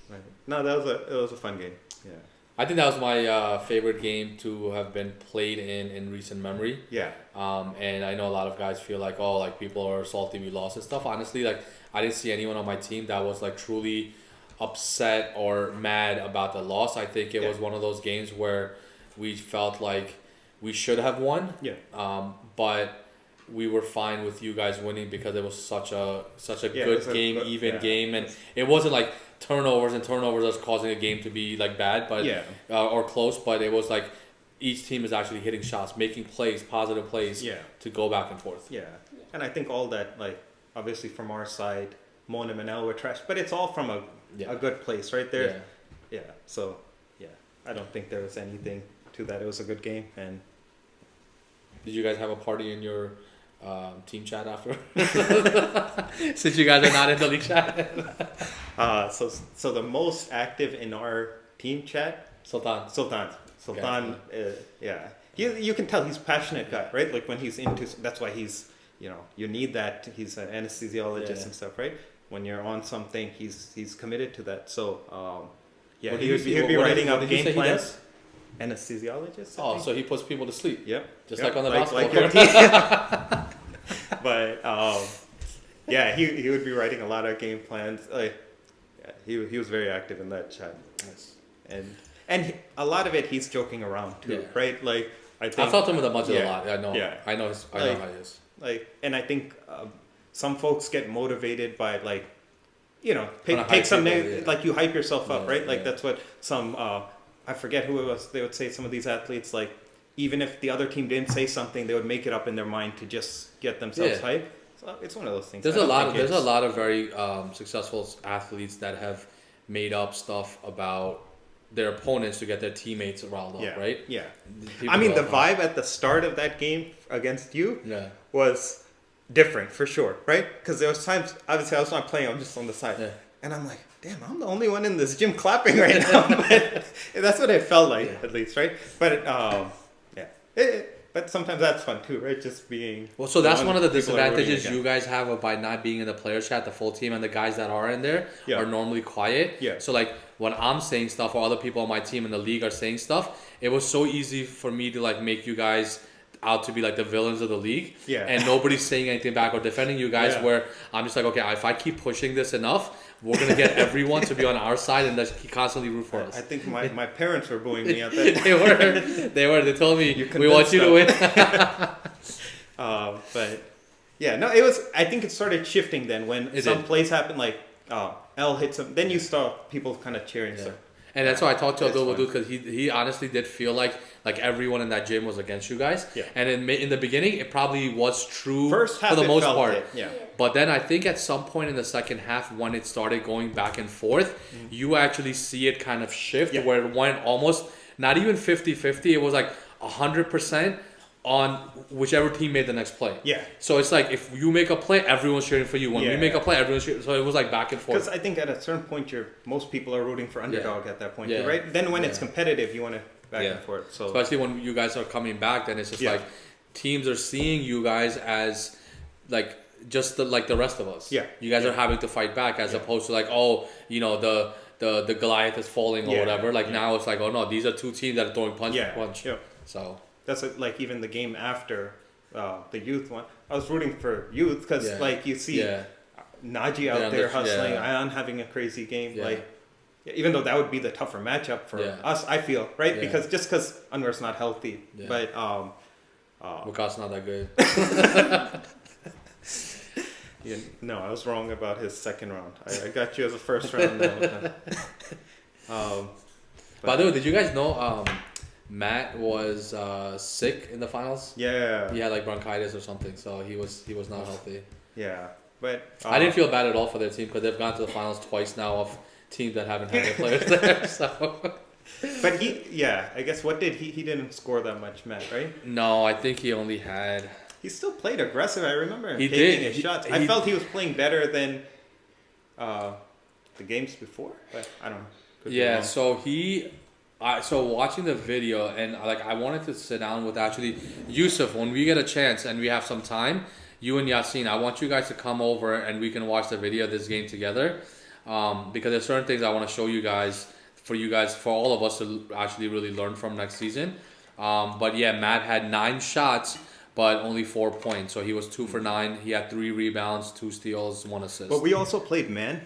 Right. No, it was a fun game. Yeah. I think that was my favorite game to have been played in recent memory. Yeah. And I know a lot of guys feel like, oh, like people are salty we lost and stuff. Honestly, like I didn't see anyone on my team that was like truly upset or mad about the loss. I think it was one of those games where we felt like we should have won. Yeah. But we were fine with you guys winning because it was such a good game, even game, and it wasn't like turnovers that's causing a game to be like bad, but or close. But it was like each team is actually hitting shots, making plays, positive plays, to go back and forth. Yeah, and I think all that, like obviously from our side, Mon and Manel were trash, but it's all from a good place, right there. Yeah. So I don't think there was anything to that. It was a good game. And did you guys have a party in your team chat after? Since you guys are not in the league chat. So the most active in our team chat, Sultan. You can tell he's a passionate guy, right? Like when he's into, that's why he's, you need that. He's an anesthesiologist and stuff, right? When you're on something, he's committed to that. So he'd be writing up game plans. Anesthesiologist. Oh, so he puts people to sleep. Yep. Just like on the basketball court. But he would be writing a lot of game plans. He was very active in that chat. Nice. And a lot of it he's joking around too, right? Like I think I've talked to him with the budget a lot. I know. Yeah. I know how he is. And I think some folks get motivated by take some like you hype yourself up, right? Like that's what some I forget who it was. They would say some of these athletes, like, even if the other team didn't say something, they would make it up in their mind to just get themselves hyped. So it's one of those things. There's a lot of very successful athletes that have made up stuff about their opponents to get their teammates riled up, right? Yeah. People the vibe at the start of that game against you was different for sure, right? Because there was times, obviously I was not playing, I'm just on the side. Yeah. And I'm like, damn, I'm the only one in this gym clapping right now. But that's what it felt like, at least, right? But but sometimes that's fun too, right? Just being. Well, so that's one of the disadvantages you guys have by not being in the player chat, the full team, and the guys that are in there are normally quiet. Yeah. So like when I'm saying stuff or other people on my team in the league are saying stuff, it was so easy for me to like make you guys out to be like the villains of the league. Yeah. And nobody's saying anything back or defending you guys. Where I'm just like, okay, if I keep pushing this enough, we're gonna get everyone to be on our side and just constantly root for us. I think my parents were booing me at that. They were. They told me we want you to win. But it was. I think it started shifting then when some plays happened, like L hits him. Then you saw people kind of cheering. So. And that's why I talked to Abdul Wadud, because he honestly did feel like everyone in that gym was against you guys. Yeah. And in the beginning, it probably was true for the most part. Yeah. But then I think at some point in the second half, when it started going back and forth, you actually see it kind of shift where it went almost not even 50-50. It was like 100% on whichever team made the next play. Yeah. So it's like if you make a play, everyone's cheering for you. When we make a play, everyone's cheering. So it was like back and forth. Because I think at a certain point, most people are rooting for underdog at that point, right? Then when it's competitive, you want to back and forth. So especially when you guys are coming back, then it's just like teams are seeing you guys as like just like the rest of us. Yeah. You guys are having to fight back as opposed to like, the Goliath is falling or whatever. Like now it's like, oh no, these are two teams that are throwing punch. Yeah. So. That's like even the game after the youth one. I was rooting for youth because like you see Naji out there hustling, Ion having a crazy game. Yeah. Like even though that would be the tougher matchup for us, I feel right because Anwar's not healthy, but Wakat's not that good. I was wrong about his second round. I got you as a first round. By the way, did you guys know? Matt was sick in the finals. Yeah. He had like bronchitis or something, so he was not healthy. Yeah, but I didn't feel bad at all for their team because they've gone to the finals twice now of teams that haven't had their players there. So. But I guess what did he didn't score that much, Matt, right? No, I think he only had. he still played aggressive. I remember him He taking did. his shots. I felt he was playing better than the games before, but I don't know. Could be Yeah, wrong. so watching the video and like I wanted to sit down with actually Yusuf when we get a chance and we have some time. You and Yasin, I want you guys to come over and we can watch the video of this game together, because there's certain things I want to show you guys for all of us to actually really learn from next season. But yeah, Matt had 9 shots but only 4 points, so he was 2 for 9. He had 3 rebounds, 2 steals, 1 assist. But we also played man,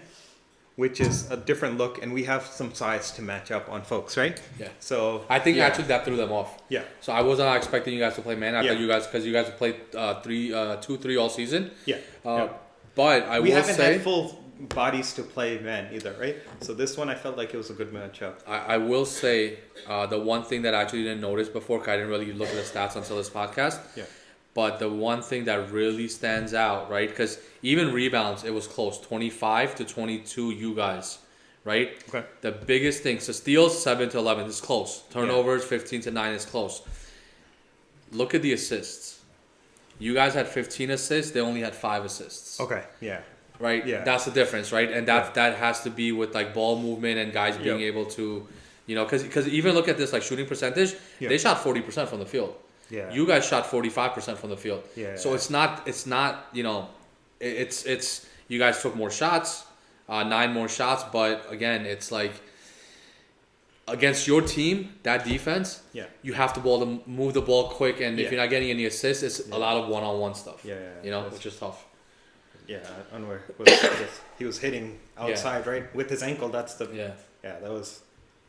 which is a different look, and we have some size to match up on folks, right? Yeah. So I think yeah. actually that threw them off. Yeah. So I was not expecting you guys to play man. I Yeah. thought you guys, because you guys have played 2-3 all season. Yeah. But we will haven't say, had full bodies to play man either, right? So this one I felt like it was a good matchup. I will say the one thing that I actually didn't notice before, 'cause I didn't really look at the stats until this podcast. Yeah. But the one thing that really stands out, right? Because even rebounds, it was close, 25-22. You guys, right? Okay. The biggest thing, so steals 7-11 is close. Turnovers 15-9 is close. Look at the assists. You guys had 15 assists. They only had 5 assists. Okay. Yeah. Right. Yeah. That's the difference, right? And that has to be with like ball movement and guys being able to, because even look at this like shooting percentage. Yeah. They shot 40% from the field. Yeah. You guys shot 45% from the field. Yeah. So it's not it's you guys took more shots, 9 more shots, but again, it's like against your team, that defense, you have to move the ball quick, and if you're not getting any assists, it's a lot of one-on-one stuff. Which is tough. Yeah, Anwar he was hitting outside, right, with his ankle. That's the that was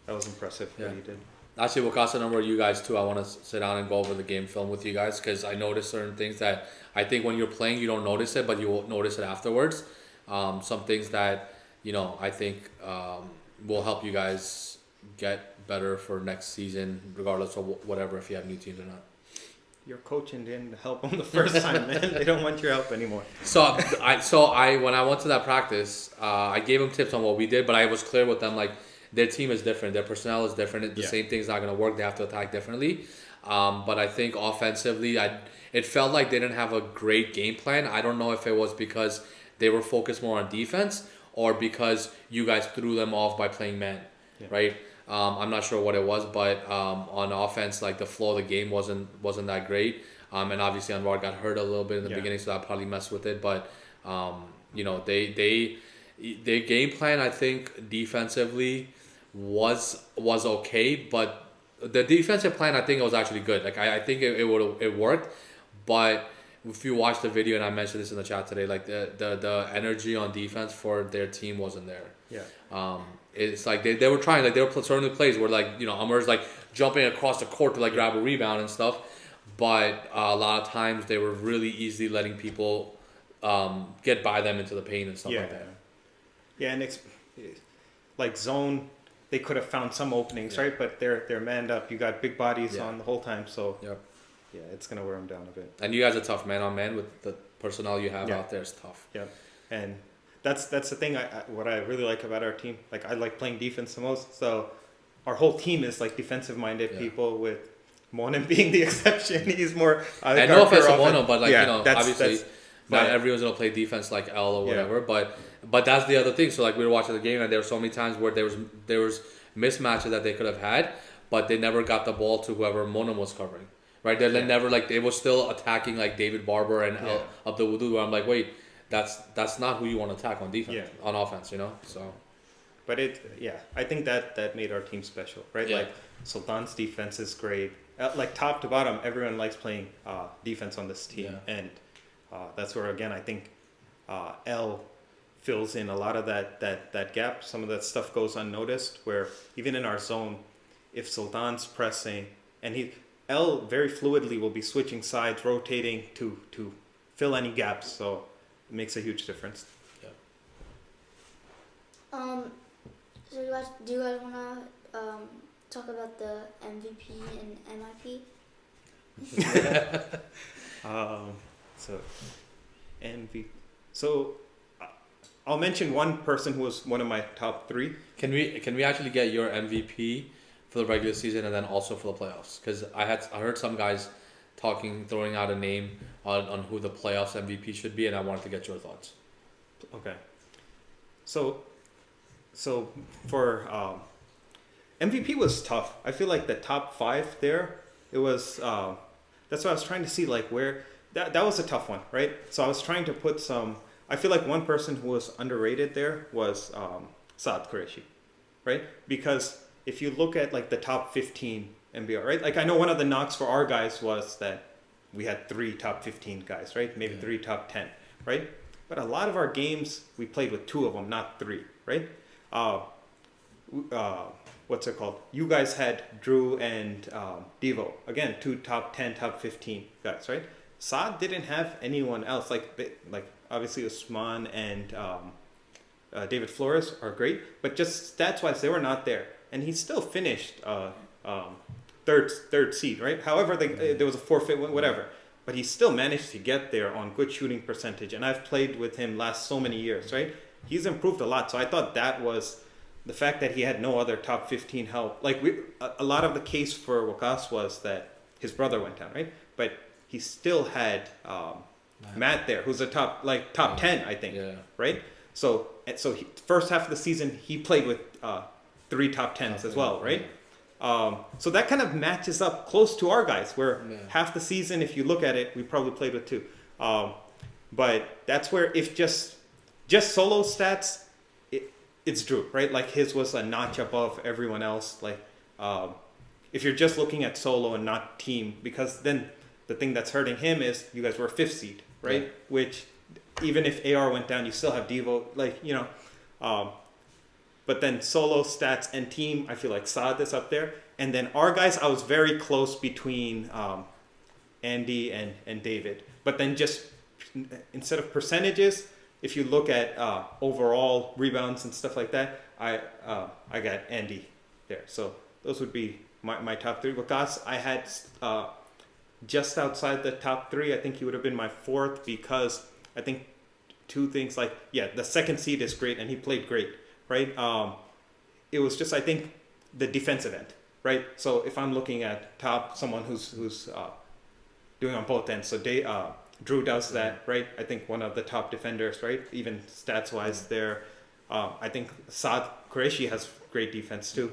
impressive what he did. Actually, we'll cast a number of you guys too. I want to sit down and go over the game film with you guys, because I noticed certain things that I think when you're playing you don't notice it, but you will notice it afterwards. Some things that I think will help you guys get better for next season, regardless of whatever, if you have new teams or not. Your coaching didn't help them the first time, man. They don't want your help anymore. So I when I went to that practice, I gave them tips on what we did, but I was clear with them like their team is different, their personnel is different. The same thing's not going to work. They have to attack differently. But I think offensively, it felt like they didn't have a great game plan. I don't know if it was because they were focused more on defense or because you guys threw them off by playing man, right? I'm not sure what it was, but on offense, like the flow of the game wasn't that great. And obviously Anwar got hurt a little bit in the beginning, so that probably messed with it. But their game plan, I think defensively was okay, but the defensive plan, I think it was actually good. Like I think it worked, but if you watch the video, and I mentioned this in the chat today, like the energy on defense for their team wasn't there. It's like they were trying, like there were certain plays where like Amar's like jumping across the court to like grab a rebound and stuff, but a lot of times they were really easily letting people get by them into the paint and stuff like that. Yeah, and like zone, they could have found some openings, right? But they're manned up. You got big bodies on the whole time, so yeah, it's gonna wear them down a bit. And you guys are tough man on man with the personnel you have out there. It's tough. Yeah, and that's the thing. What I really like about our team, like I like playing defense the most. So our whole team is like defensive minded people, with Monem being the exception. He's more. And no offense to Mono, but like obviously not everyone's gonna play defense like L or whatever. But that's the other thing. So like we were watching the game, and there were so many times where there was mismatches that they could have had, but they never got the ball to whoever Monem was covering. Right? They never like they were still attacking like David Barber and Abdul Wudu. Where I'm like, wait, that's not who you want to attack on defense, on offense, So, but I think that made our team special, right? Like Sultan's defense is great. Like top to bottom, everyone likes playing defense on this team, and that's where again I think L fills in a lot of that gap. Some of that stuff goes unnoticed. Where even in our zone, if Sultan's pressing and L very fluidly will be switching sides, rotating to fill any gaps. So it makes a huge difference. So do you guys wanna talk about the MVP and MIP? So MVP. So I'll mention one person who was one of my top 3. Can we actually get your MVP for the regular season and then also for the playoffs? Because I heard some guys throwing out a name on who the playoffs MVP should be, and I wanted to get your thoughts. Okay. So for MVP was tough. I feel like the top 5 there, it was that's what I was trying to see, like where that was a tough one, right? So I was trying to put some. I feel like one person who was underrated there was Saad Qureshi, right? Because if you look at like the top 15 NBR, right? Like I know one of the knocks for our guys was that we had 3 top 15 guys, right? Maybe 3 top 10, right? But a lot of our games we played with 2 of them, not 3, right? What's it called? You guys had Drew and Devo, again 2 top 10, top 15 guys, right? Saad didn't have anyone else. Like obviously Usman and David Flores are great, but just stats wise they were not there, and he still finished third seed, right? However, there was a forfeit, whatever, but he still managed to get there on good shooting percentage. And I've played with him last so many years, right? He's improved a lot. So I thought that was the fact that he had no other top 15 help. Like a lot of the case for Waqas was that his brother went down, right? But he still had Matt there, who's a top 10, I think, right? So first half of the season he played with 3 top 10s as well, right? So that kind of matches up close to our guys, where half the season, if you look at it, we probably played with 2. But that's where if just solo stats, it's Drew, right? Like his was a notch above everyone else. Like if you're just looking at solo and not team, because then the thing that's hurting him is you guys were a 5th seed, right? Yeah. Which even if AR went down, you still have Devo, like, you know. But then solo stats and team, I feel like Saad is up there. And then our guys, I was very close between Andy and David. But then just instead of percentages, if you look at overall rebounds and stuff like that, I got Andy there. So those would be my top 3. Waqas, I had just outside the top 3. I think he would have been my 4th, because I think 2 things, like, the second seed is great and he played great. Right, it was just, I think, the defensive end, right? So if I'm looking at someone who's doing on both ends, so Drew does that, right? I think one of the top defenders, right? Even stats wise, there. I think Saad Qureshi has great defense too,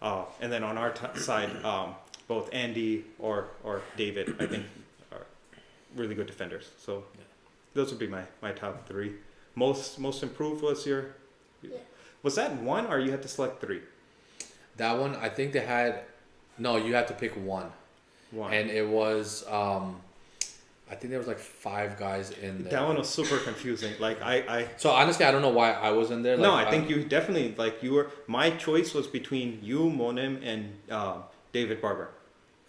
and then on our side, both Andy or David, I think, are really good defenders. So those would be my top 3. Most improved was your. Yeah. Was that 1 or you had to select 3? That one, I think they had. No, you had to pick 1. And it was. I think there was like 5 guys in there. That one was super confusing. Like I. So honestly, I don't know why I was in there. Like, no, I think you definitely, like, you were. My choice was between you, Monem, and David Barber.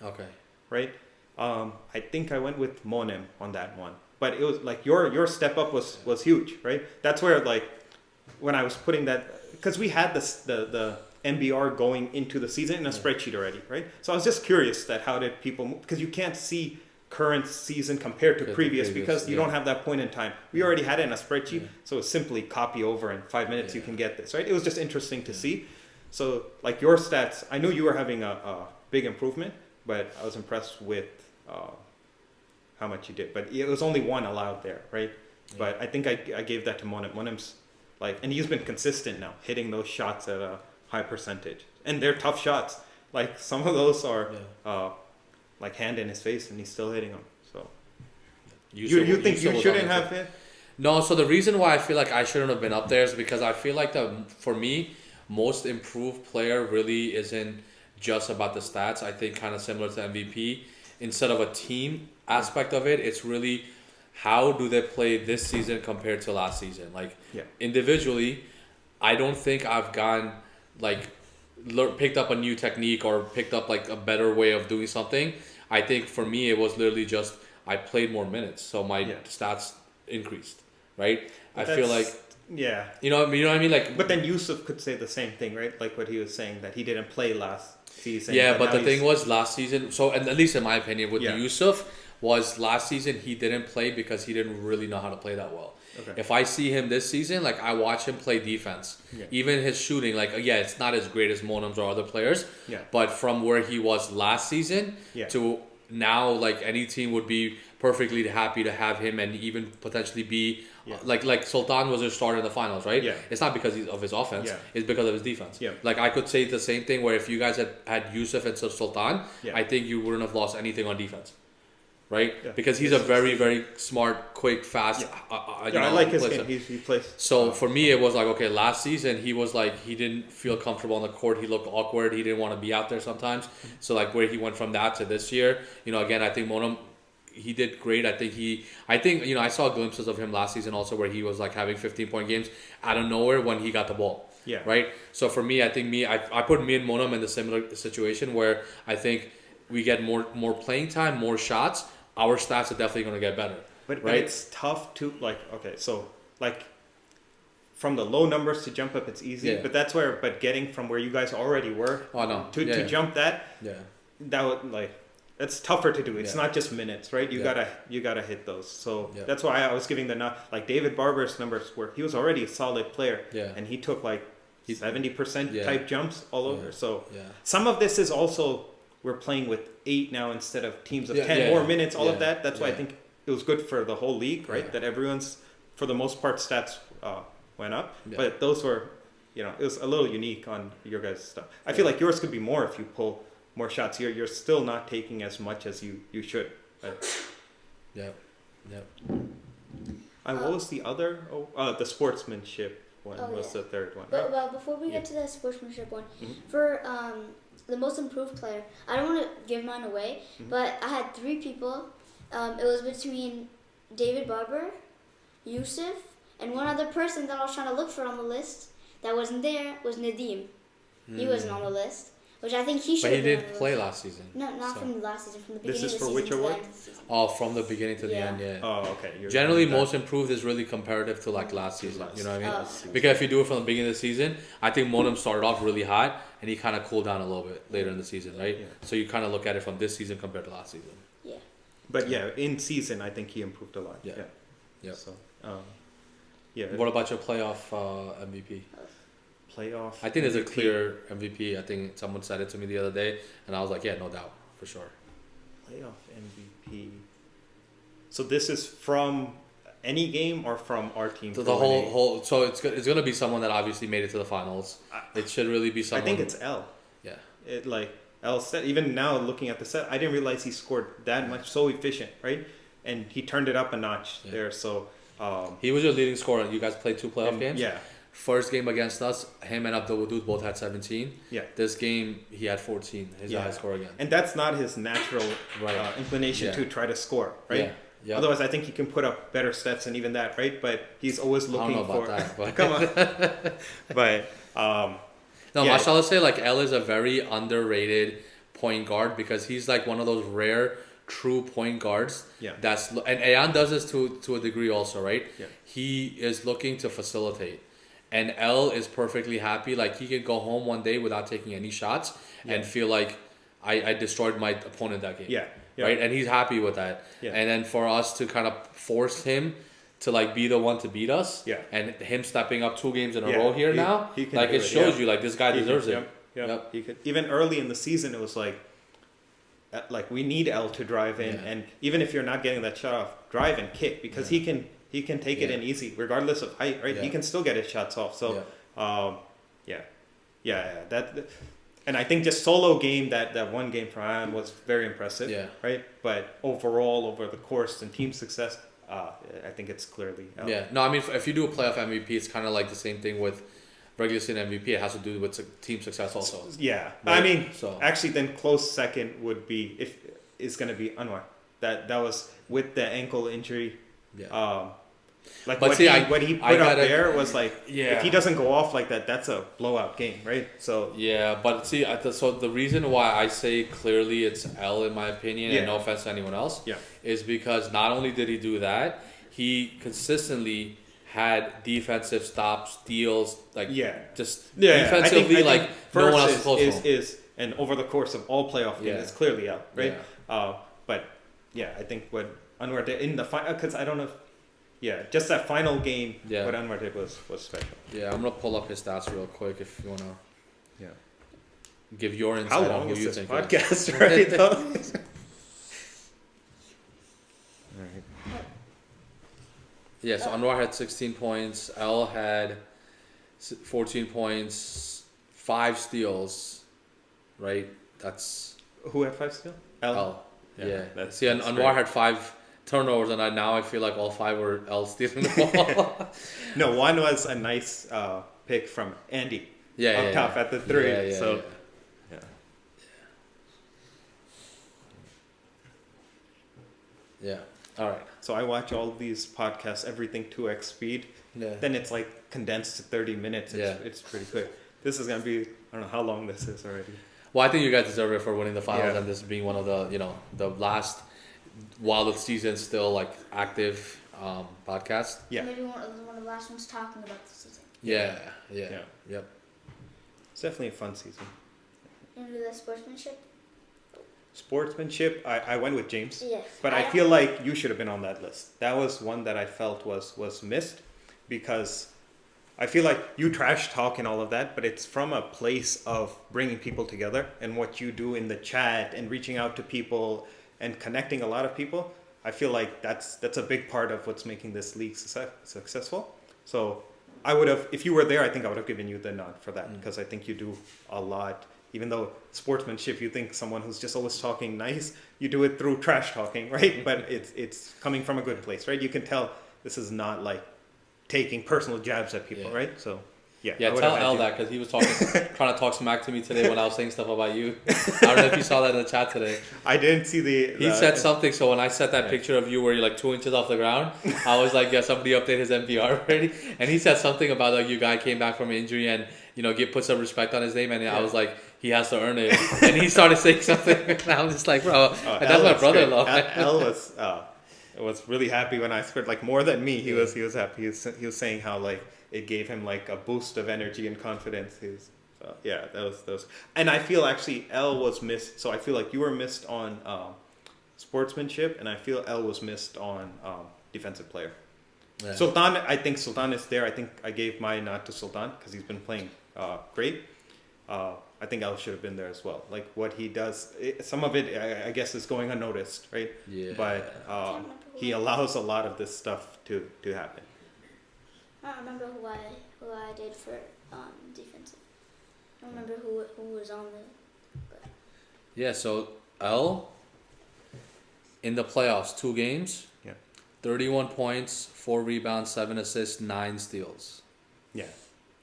Okay. Right. I think I went with Monem on that one, but it was like your step up was huge, right? That's where, like, when I was putting that. Because we had the MBR going into the season in a spreadsheet already, right? So I was just curious that how did people move? Because you can't see current season compared to previous because you don't have that point in time. We already had it in a spreadsheet, so it's simply copy over in 5 minutes you can get this, right? It was just interesting to see. So like your stats, I knew you were having a big improvement, but I was impressed with how much you did. But it was only 1 allowed there, right? Yeah. But I think I gave that to Monem. Monem's like, and he's been consistent now, hitting those shots at a high percentage, and they're tough shots. Like some of those are like hand in his face, and he's still hitting them. So you think you shouldn't have hit? No. So the reason why I feel like I shouldn't have been up there is because I feel like for me, most improved player really isn't just about the stats. I think kind of similar to MVP. Instead of a team aspect of it, it's really how do they play this season compared to last season? Like individually, I don't think I've gone like picked up a new technique or picked up like a better way of doing something. I think for me it was literally just I played more minutes, so my stats increased. Right? But I feel like you know what I mean. Like, but then Yusuf could say the same thing, right? Like what he was saying that he didn't play last season. Yeah, but the thing was last season. So, and at least in my opinion, with the Yusuf. Was last season he didn't play because he didn't really know how to play that well. Okay. If I see him this season, like I watch him play defense. Yeah. Even his shooting, like it's not as great as Monem's or other players. Yeah. But from where he was last season to now, like any team would be perfectly happy to have him and even potentially be Yeah. like Sultan was his starter in the finals, right? Yeah. It's not because of his offense, Yeah. it's because of his defense. Yeah. Like I could say the same thing where if you guys had Yusuf and Sultan, Yeah. I think you wouldn't have lost anything on defense. Right? Yeah. Because he's a very, very smart, quick, fast. Yeah. I like his game. He plays. So for me, it was like, okay, last season he was like, he didn't feel comfortable on the court. He looked awkward. He didn't want to be out there sometimes. So like where he went from that to this year, again, I think Monum, he did great. I think I saw glimpses of him last season also where he was like having 15-point games out of nowhere when he got the ball. Yeah. Right. So for me, I think I put me and Monum in the similar situation where I think we get more playing time, more shots. Our stats are definitely going to get better. But right? it's tough to from the low numbers to jump up, it's easy. Yeah. But getting from where you guys already were to jump that, that would it's tougher to do. It's not just minutes, right? You gotta hit those. So that's why I was giving David Barber's numbers where he was already a solid player, and he took 70% type jumps all over. So some of this is also we're playing with 8 now instead of teams of 10 more minutes. All of that. That's why I think it was good for the whole league, right? That everyone's for the most part stats went up, but those were it was a little unique on your guys' stuff. I feel like yours could be more if you pull more shots. You're still not taking as much as you should. But what was the other? The sportsmanship one was the third one. But well, before we get to the sportsmanship one, for the most improved player, I don't want to give mine away, but I had 3 people. It was between David Barber, Yusuf, and one other person that I was trying to look for on the list that wasn't there was Nadim. He wasn't on the list, which I think he should. But he didn't play last season. No, not from last season. From the beginning This is of the for season which to the award? end of the season. Oh, from the beginning to the end, yeah. Oh, okay. Generally, most improved is really comparative to last season. You know what I mean? Because if you do it from the beginning of the season, I think Monum started off really hot and he kind of cooled down a little bit later in the season, right? Yeah. So you kind of look at it from this season compared to last season. Yeah. But in season, I think he improved a lot. Yeah. So, What about your playoff MVP? Playoff. I think there's a clear MVP. I think someone said it to me the other day, and I was like, yeah, no doubt, for sure. Playoff MVP. So this is from any game or from our team? The whole. So it's gonna be someone that obviously made it to the finals. It should really be someone. I think it's L. Yeah. L set. Even now looking at the set, I didn't realize he scored that much. So efficient, right? And he turned it up a notch there. So. He was your leading scorer. You guys played 2 playoff games. Yeah. First game against us, him and Abdul Wadud both had 17. Yeah. This game, he had 14. His highest score again. And that's not his natural inclination to try to score, right? Yeah. Otherwise, I think he can put up better stats and even that, right? But he's always looking for. That, but come on. But mashallah, say L is a very underrated point guard because he's one of those rare true point guards. Yeah. And Ayan does this to a degree also, right? Yeah. He is looking to facilitate. And L is perfectly happy. He can go home one day without taking any shots and feel like I destroyed my opponent that game. Yeah. Right? And he's happy with that. Yeah. And then for us to kind of force him to be the one to beat us. Yeah. And him stepping up 2 games in a row here now. He can it shows you this guy deserves it. Yep. He could. Even early in the season, it was we need L to drive in, and even if you're not getting that shot off, drive and kick because he can take it in easy regardless of height, right? He can still get his shots off. So, that, and I think just solo game that one game for Ayan was very impressive, right? But overall, over the course and team success, I think it's clearly L. Yeah. No, I mean if you do a playoff MVP, it's kind of the same thing with regular season MVP. It has to do with team success also. Yeah, right? I mean, actually, then close second would be is going to be Anwar. That was with the ankle injury. Yeah. What he put up there was if he doesn't go off like that, that's a blowout game, right? So yeah, but see, so the reason why I say clearly it's L in my opinion, and no offense to anyone else, is because not only did he do that, he consistently had defensive stops, steals, defensively, I think no one else is close to him. And over the course of all playoff games, it's clearly out, right? But I think what Anwar did in the final, because I don't know, just that final game, what Anwar did was special. Yeah, I'm gonna pull up his stats real quick if you wanna. Yeah. Give your insight on who you think. How long is this podcast, right? Yeah, so Anwar had 16 points. L had 14 points, 5 steals, right? That's Who had 5 still? L. Yeah. That's, See, and that's Anwar great. had 5 turnovers, and now I feel like all 5 were L stealing the ball. No, one was a nice pick from Andy. Up top at the 3. Yeah. Yeah. All right. So I watch all these podcasts, everything 2x speed. Yeah. Then it's like condensed to 30 minutes. It's pretty quick. This is gonna be, I don't know how long this is already. Well, I think you guys deserve it for winning the finals and this being one of the, the last, while the season's still like active podcast. Yeah. Maybe one of the last ones talking about the season. Yeah. Yep. It's definitely a fun season. You do the sportsmanship? Sportsmanship, I went with James. Yes. But I feel like you should have been on that list. That was one that I felt was missed because I feel like you trash talk and all of that, but it's from a place of bringing people together and what you do in the chat and reaching out to people and connecting a lot of people. I feel like that's a big part of what's making this league successful. So I would have, if you were there, I think I would have given you the nod for that because I think you do a lot. Even though sportsmanship, you think someone who's just always talking nice, you do it through trash talking, right? But it's coming from a good place, right? You can tell this is not like taking personal jabs at people, right? So, yeah. Tell L that because he was trying to talk smack to me today when I was saying stuff about you. I don't know if you saw that in the chat today. I didn't see He said something, so when I set that picture of you where you're like 2 inches off the ground, I was like, yeah, somebody update his MPR already. And he said something about like you guy came back from injury and put some respect on his name, and I was like, he has to earn it. And he started saying something, and I was just like, bro, that's my brother-in-law. L was really happy when I scored, like more than me. He was happy. He was saying how like it gave him like a boost of energy and confidence. That was, and I feel actually L was missed. So I feel like you were missed on sportsmanship, and I feel L was missed on defensive player. Yeah. Sultan, I think Sultan is there. I think I gave my nod to Sultan because he's been playing great. I think Al should have been there as well. Like what he does, some of it I guess is going unnoticed, right? Yeah. But he allows a lot of this stuff to happen. I don't remember who I did for defensive. I don't remember who was on the. But. Yeah. So L in the playoffs, 2 games. 31 points, 4 rebounds, 7 assists, 9 steals. Yeah.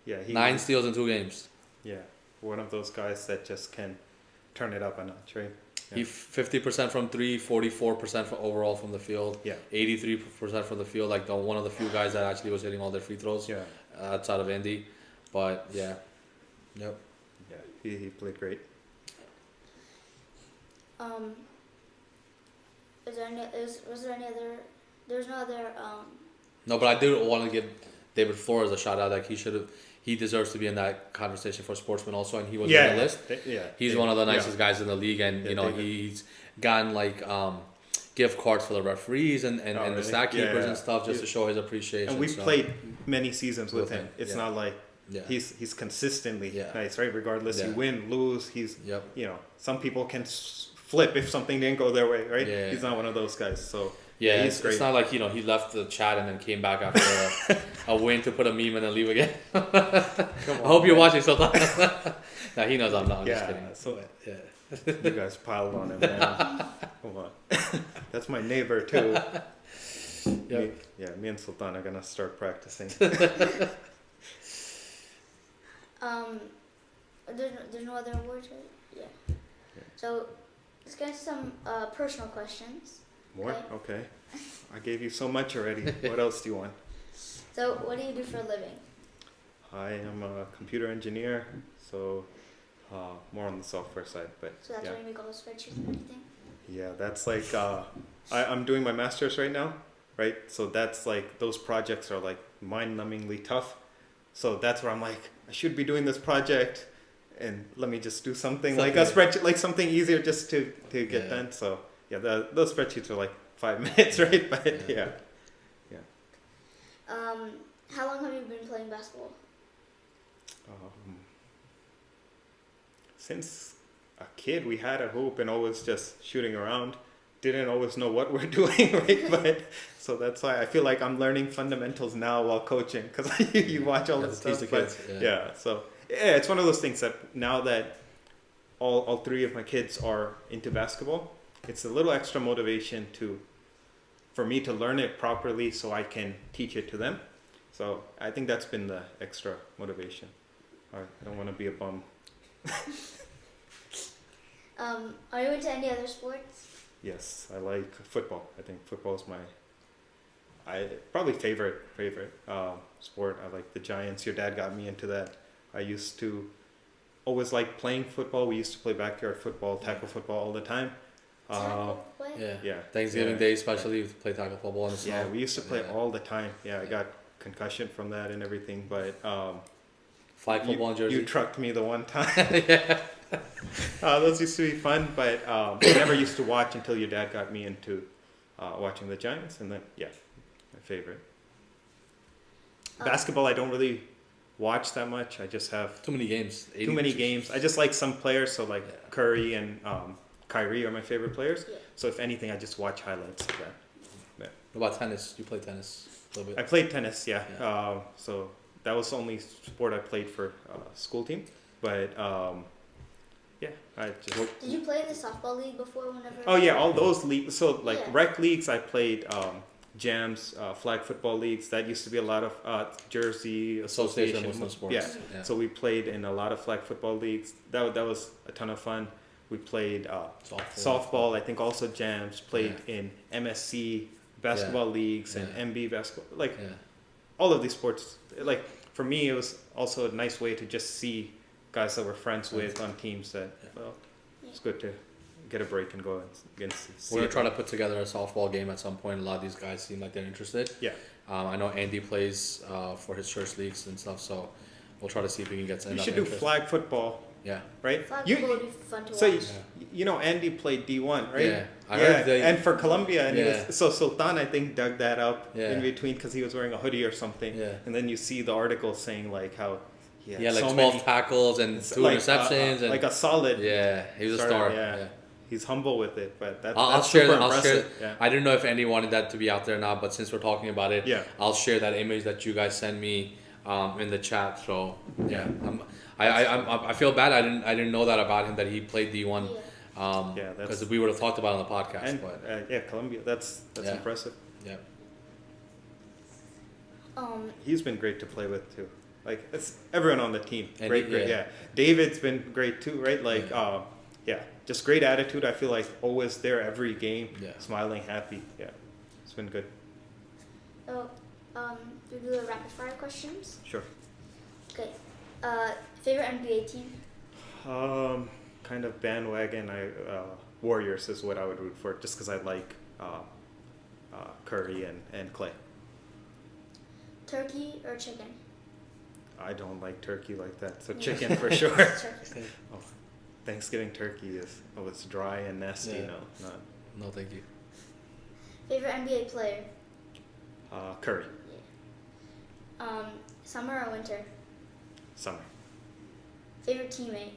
9 steals in 2 games. Yeah. One of those guys that just can turn it up a notch, right? Yeah. He 50% from 3, 44% from overall from the field. Yeah. 83% from the field. Like one of the few guys that actually was hitting all their free throws. Yeah. Outside of Andy, but yeah. Yep. Yeah. He played great. Was there any other? There's no other. No, but I do want to give David Flores a shout out. Like he deserves to be in that conversation for sportsman also, and he was on the list. He's one of the nicest guys in the league, and he's gotten like gift cards for the referees and the stat keepers and stuff just to show his appreciation. And we've played many seasons with him. It's not like he's consistently nice, right? Regardless, you win, lose. He's some people can flip if something didn't go their way, right? He's not one of those guys. So. Yeah, it's not like he left the chat and then came back after a win to put a meme and then leave again. I hope you're watching Sultan. Nah, he knows I'm not. I'm just kidding. So you guys piled on him, man. Come on, that's my neighbor too. Me and Sultan are gonna start practicing. There's no other awards, right? Yeah. So let's get some personal questions. More? Okay. I gave you so much already. What else do you want? So, what do you do for a living? I am a computer engineer, so more on the software side. But so that's why you make all those spreadsheets and everything? Yeah, that's like, I'm doing my master's right now, right? So that's like, those projects are like mind-numbingly tough. So that's where I'm like, I should be doing this project, and let me just do something like a spreadsheet, like something easier just to get done. So. Yeah, those spreadsheets are like 5 minutes, right? But yeah. How long have you been playing basketball? Since a kid, we had a hoop and always just shooting around. didn't always know what we're doing, right? But so that's why I feel like I'm learning fundamentals now while coaching, because you watch all this stuff. But so yeah, it's one of those things that now that all three of my kids are into basketball, it's a little extra motivation for me to learn it properly so I can teach it to them. So I think that's been the extra motivation. I don't want to be a bum. Are you into any other sports? Yes, I like football. I think football is probably favorite sport. I like the Giants. Your dad got me into that. I used to always like playing football. We used to play backyard football, tackle football all the time. Yeah. Thanksgiving Day especially, we play tackle football in the snow. Yeah, we used to play all the time. I got concussion from that and everything, but flag football in Jersey. You trucked me the one time. Those used to be fun, but I never used to watch until your dad got me into watching the Giants, and then my favorite. Basketball, I don't really watch that much. I just have too many games. Too many games. I just like some players, so like Curry and Kyrie are my favorite players. Yeah. So if anything, I just watch highlights of that. Yeah. What about tennis? You play tennis a little bit? I played tennis, so that was the only sport I played for school team. But I just. Did you play in the softball league before? Whenever. Oh yeah, all those leagues. So like rec leagues, I played jams, flag football leagues. That used to be a lot of Jersey Association Muslim Sports. Yeah. So we played in a lot of flag football leagues. That was a ton of fun. We played softball. I think also jams. Played in MSC basketball leagues and MB basketball. Like all of these sports. Like for me, it was also a nice way to just see guys that we're friends with on teams that it's good to get a break and go and see. We're gonna try to put together a softball game at some point. A lot of these guys seem like they're interested. Yeah. I know Andy plays for his church leagues and stuff, so we'll try to see if we can get enough. We should do flag football. Yeah. Right. Flag football would be fun to watch. So you know Andy played D1, right? Yeah. I heard and for Colombia, and so Sultan I think dug that up in between because he was wearing a hoodie or something. Yeah. And then you see the article saying like how. Yeah, like 12 tackles and 2 interceptions. Like a solid. Yeah, he was a star. Yeah. He's humble with it, but that's I'll share super that. impressive. I didn't know if Andy wanted that to be out there or not, but since we're talking about it, I'll share that image that you guys send me in the chat. So I feel bad. I didn't know that about him, that he played D1. Because we would have talked about it on the podcast. And, but Colombia. That's impressive. Yeah. He's been great to play with too. Like it's everyone on the team. Great. Yeah. David's been great too, right? Like just great attitude. I feel like always there every game, smiling, happy. Yeah. It's been good. So, do we do the rapid fire questions? Sure. Okay. Favorite NBA team? Kind of bandwagon. Warriors is what I would root for, just because I like Curry and Clay. Turkey or chicken? I don't like turkey like that, so chicken for sure. Thanksgiving turkey it's dry and nasty. Yeah. No, thank you. Favorite NBA player? Curry. Yeah. Summer or winter? Summer. Favorite teammate?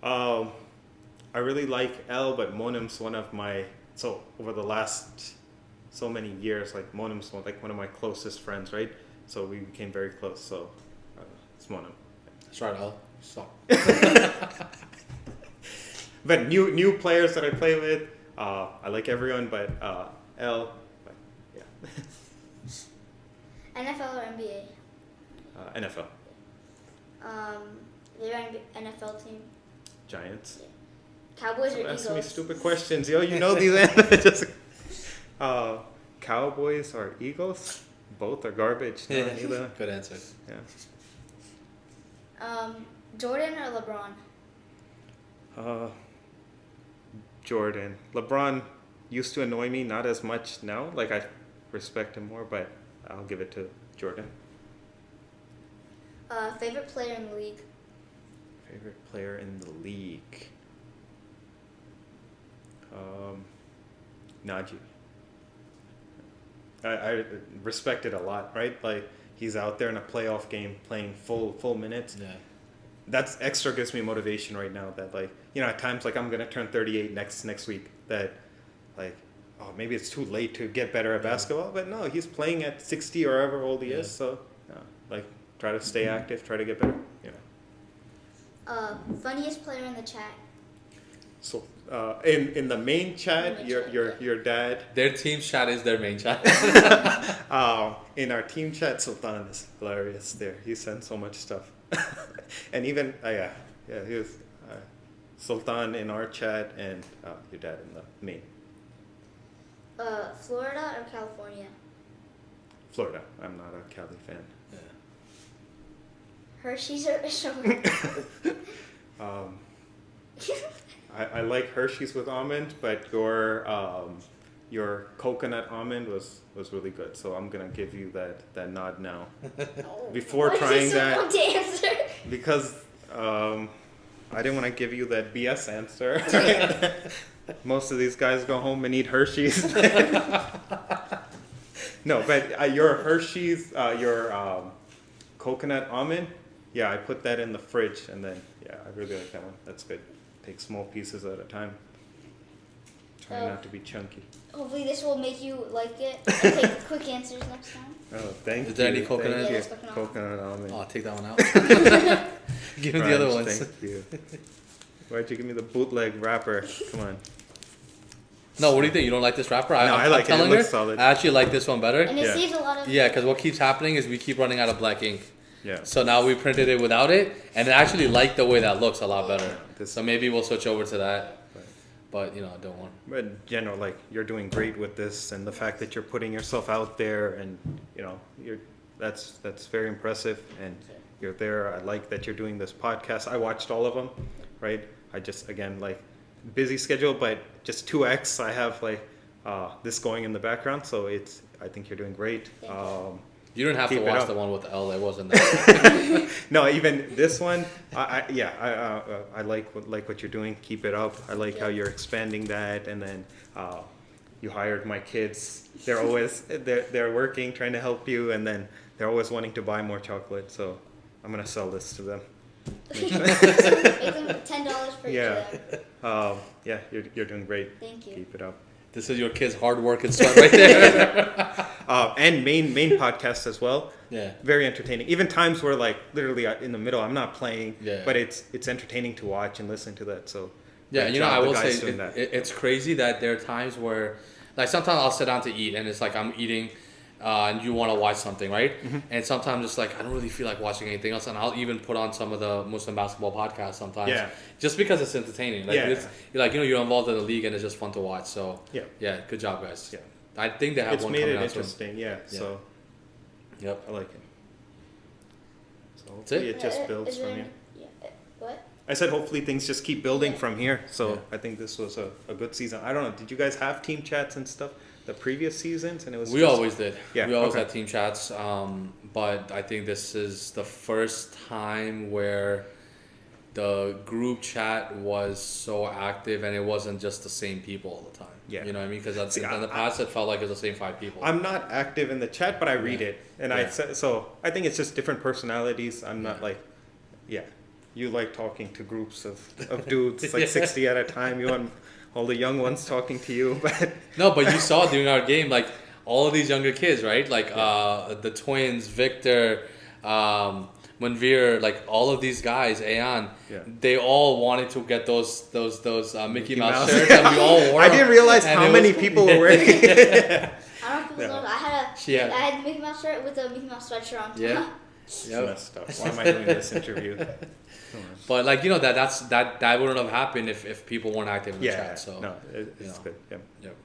I really like L, but Monim's one of my over the last so many years, like Monim's like one of my closest friends, right? So we became very close. So it's Monim. That's right, L. Stop. But new players that I play with, I like everyone, but L. But, yeah. NFL or NBA? NFL. Their NFL team? Giants. Yeah. Cowboys or Eagles? Asking me stupid questions, yo. You know these answers. Cowboys or Eagles? Both are garbage. No, neither. Good answer. Yeah. Jordan or LeBron? Jordan. LeBron used to annoy me, not as much now. Like I respect him more, but I'll give it to Jordan. Favorite player in the league? Favorite player in the league? Najee. I respect it a lot, right? Like he's out there in a playoff game playing full minutes. Yeah. that's extra gives me motivation right now. That like at times like I'm gonna turn 38 next week. That like maybe it's too late to get better at basketball, but no, he's playing at 60 or however old he is. So like try to stay active, try to get better. Funniest player in the chat. So in the main chat, your dad. Their team chat is their main chat. In our team chat, Sultan is hilarious. There, he sends so much stuff, and even he was Sultan in our chat and your dad in the main. Florida or California? Florida. I'm not a Cali fan. Yeah. Hershey's or I like Hershey's with almond, but your coconut almond was really good. So I'm gonna give you that nod now. Before trying that, to answer? because I didn't want to give you that BS answer. Most of these guys go home and eat Hershey's. No, but your Hershey's, your coconut almond, I put that in the fridge, and then I really like that one. That's good. Take small pieces at a time. Try not to be chunky. Hopefully this will make you like it and take quick answers next time. Oh, thank you. Is there any coconut? Yeah, there's coconut. Coconut almond. Oh, take that one out. Give him the other ones. Thank you. Why'd you give me the bootleg wrapper? Come on. No, what do you think? You don't like this wrapper? No, I like it. It looks solid. I actually like this one better. And it saves a lot of... Yeah, because what keeps happening is we keep running out of black ink. Yeah. So now we printed it without it, and I actually like the way that looks a lot better. This- So maybe we'll switch over to that. But, I don't want... But in general, like, you're doing great with this, and the fact that you're putting yourself out there, and that's very impressive, and you're there. I like that you're doing this podcast. I watched all of them, right? I just, again, like, busy schedule, but just 2x. I have like this going in the background, so I think you're doing great. You don't have to Keep it watch up. the one with L. It wasn't that. No, even this one, I like what you're doing. Keep it up. I like how you're expanding that, and then you hired my kids. They're always they're working, trying to help you, and then they're always wanting to buy more chocolate. So I'm gonna sell this to them. Make them $10 for each of them. You're doing great. Thank you. Keep it up. This is your kid's hard work and sweat right there. And main podcast as well. Yeah. Very entertaining. Even times where like literally in the middle, I'm not playing, Yeah. but it's entertaining to watch and listen to that. So Yeah, great I job, the will guys say doing that. it's crazy that there are times where, like, sometimes I'll sit down to eat and it's like I'm eating, and you want to watch something, right? Mm-hmm. And sometimes it's like I don't really feel like watching anything else, and I'll even put on some of the Muslim basketball podcasts sometimes, just because it's entertaining. Like, you're like you're involved in the league and it's just fun to watch. So good job, guys. Yeah. I think they have It's one made coming it out soon. interesting. So Yep. I like it. So That's hopefully it? it just builds Is from there here. What? I said hopefully things just keep building from here. So Yeah. I think this was a good season. I don't know. Did you guys have team chats and stuff the previous seasons? And it was We just- always did. Yeah, We always okay. had team chats. But I think this is the first time where the group chat was so active and it wasn't just the same people all the time. Yeah. You know what I mean? Because See, in the past, it felt like it was the same 5 people. I'm not active in the chat, but I read it, and Yeah. so I think it's just different personalities. I'm not like, you like talking to groups of dudes, like 60 at a time. You want all the young ones talking to you, but No, but you saw during our game, like, all of these younger kids, right? Like, the twins, Victor, Manveer, like, all of these guys, Ayan, they all wanted to get those Mickey Mouse shirts, and we all wore I them. didn't realize And how it many was- people were wearing it. I don't know if people know. I had a Mickey Mouse shirt with a Mickey Mouse sweatshirt on. Yeah. Yep. Messed up. Why am I doing this interview? But, like, that wouldn't have happened if people weren't active in the chat. So no, it's good. Yeah. Yep.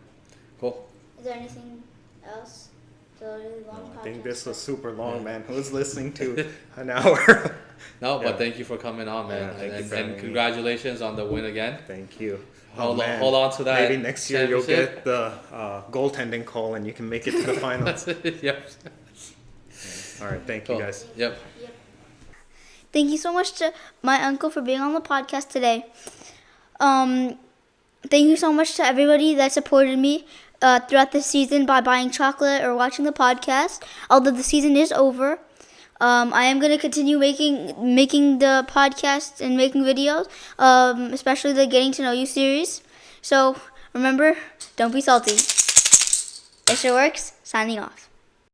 Cool. Is there anything else? It's a really long No, podcast. I think this was super long, man. Who's listening to an hour? No, but thank you for coming on, man. Yeah, thank you for having and me. congratulations on the win again. Thank you. Hold on to that. Maybe next year you'll championship. get the goaltending call and you can make it to the finals. Yep. All right, thank Cool. you guys. Yep. Thank you so much to my uncle for being on the podcast today. Thank you so much to everybody that supported me throughout the season by buying chocolate or watching the podcast. Although the season is over, I am gonna continue making the podcast and making videos, especially the Getting to Know You series. So remember, don't be salty. Mr. Works signing off.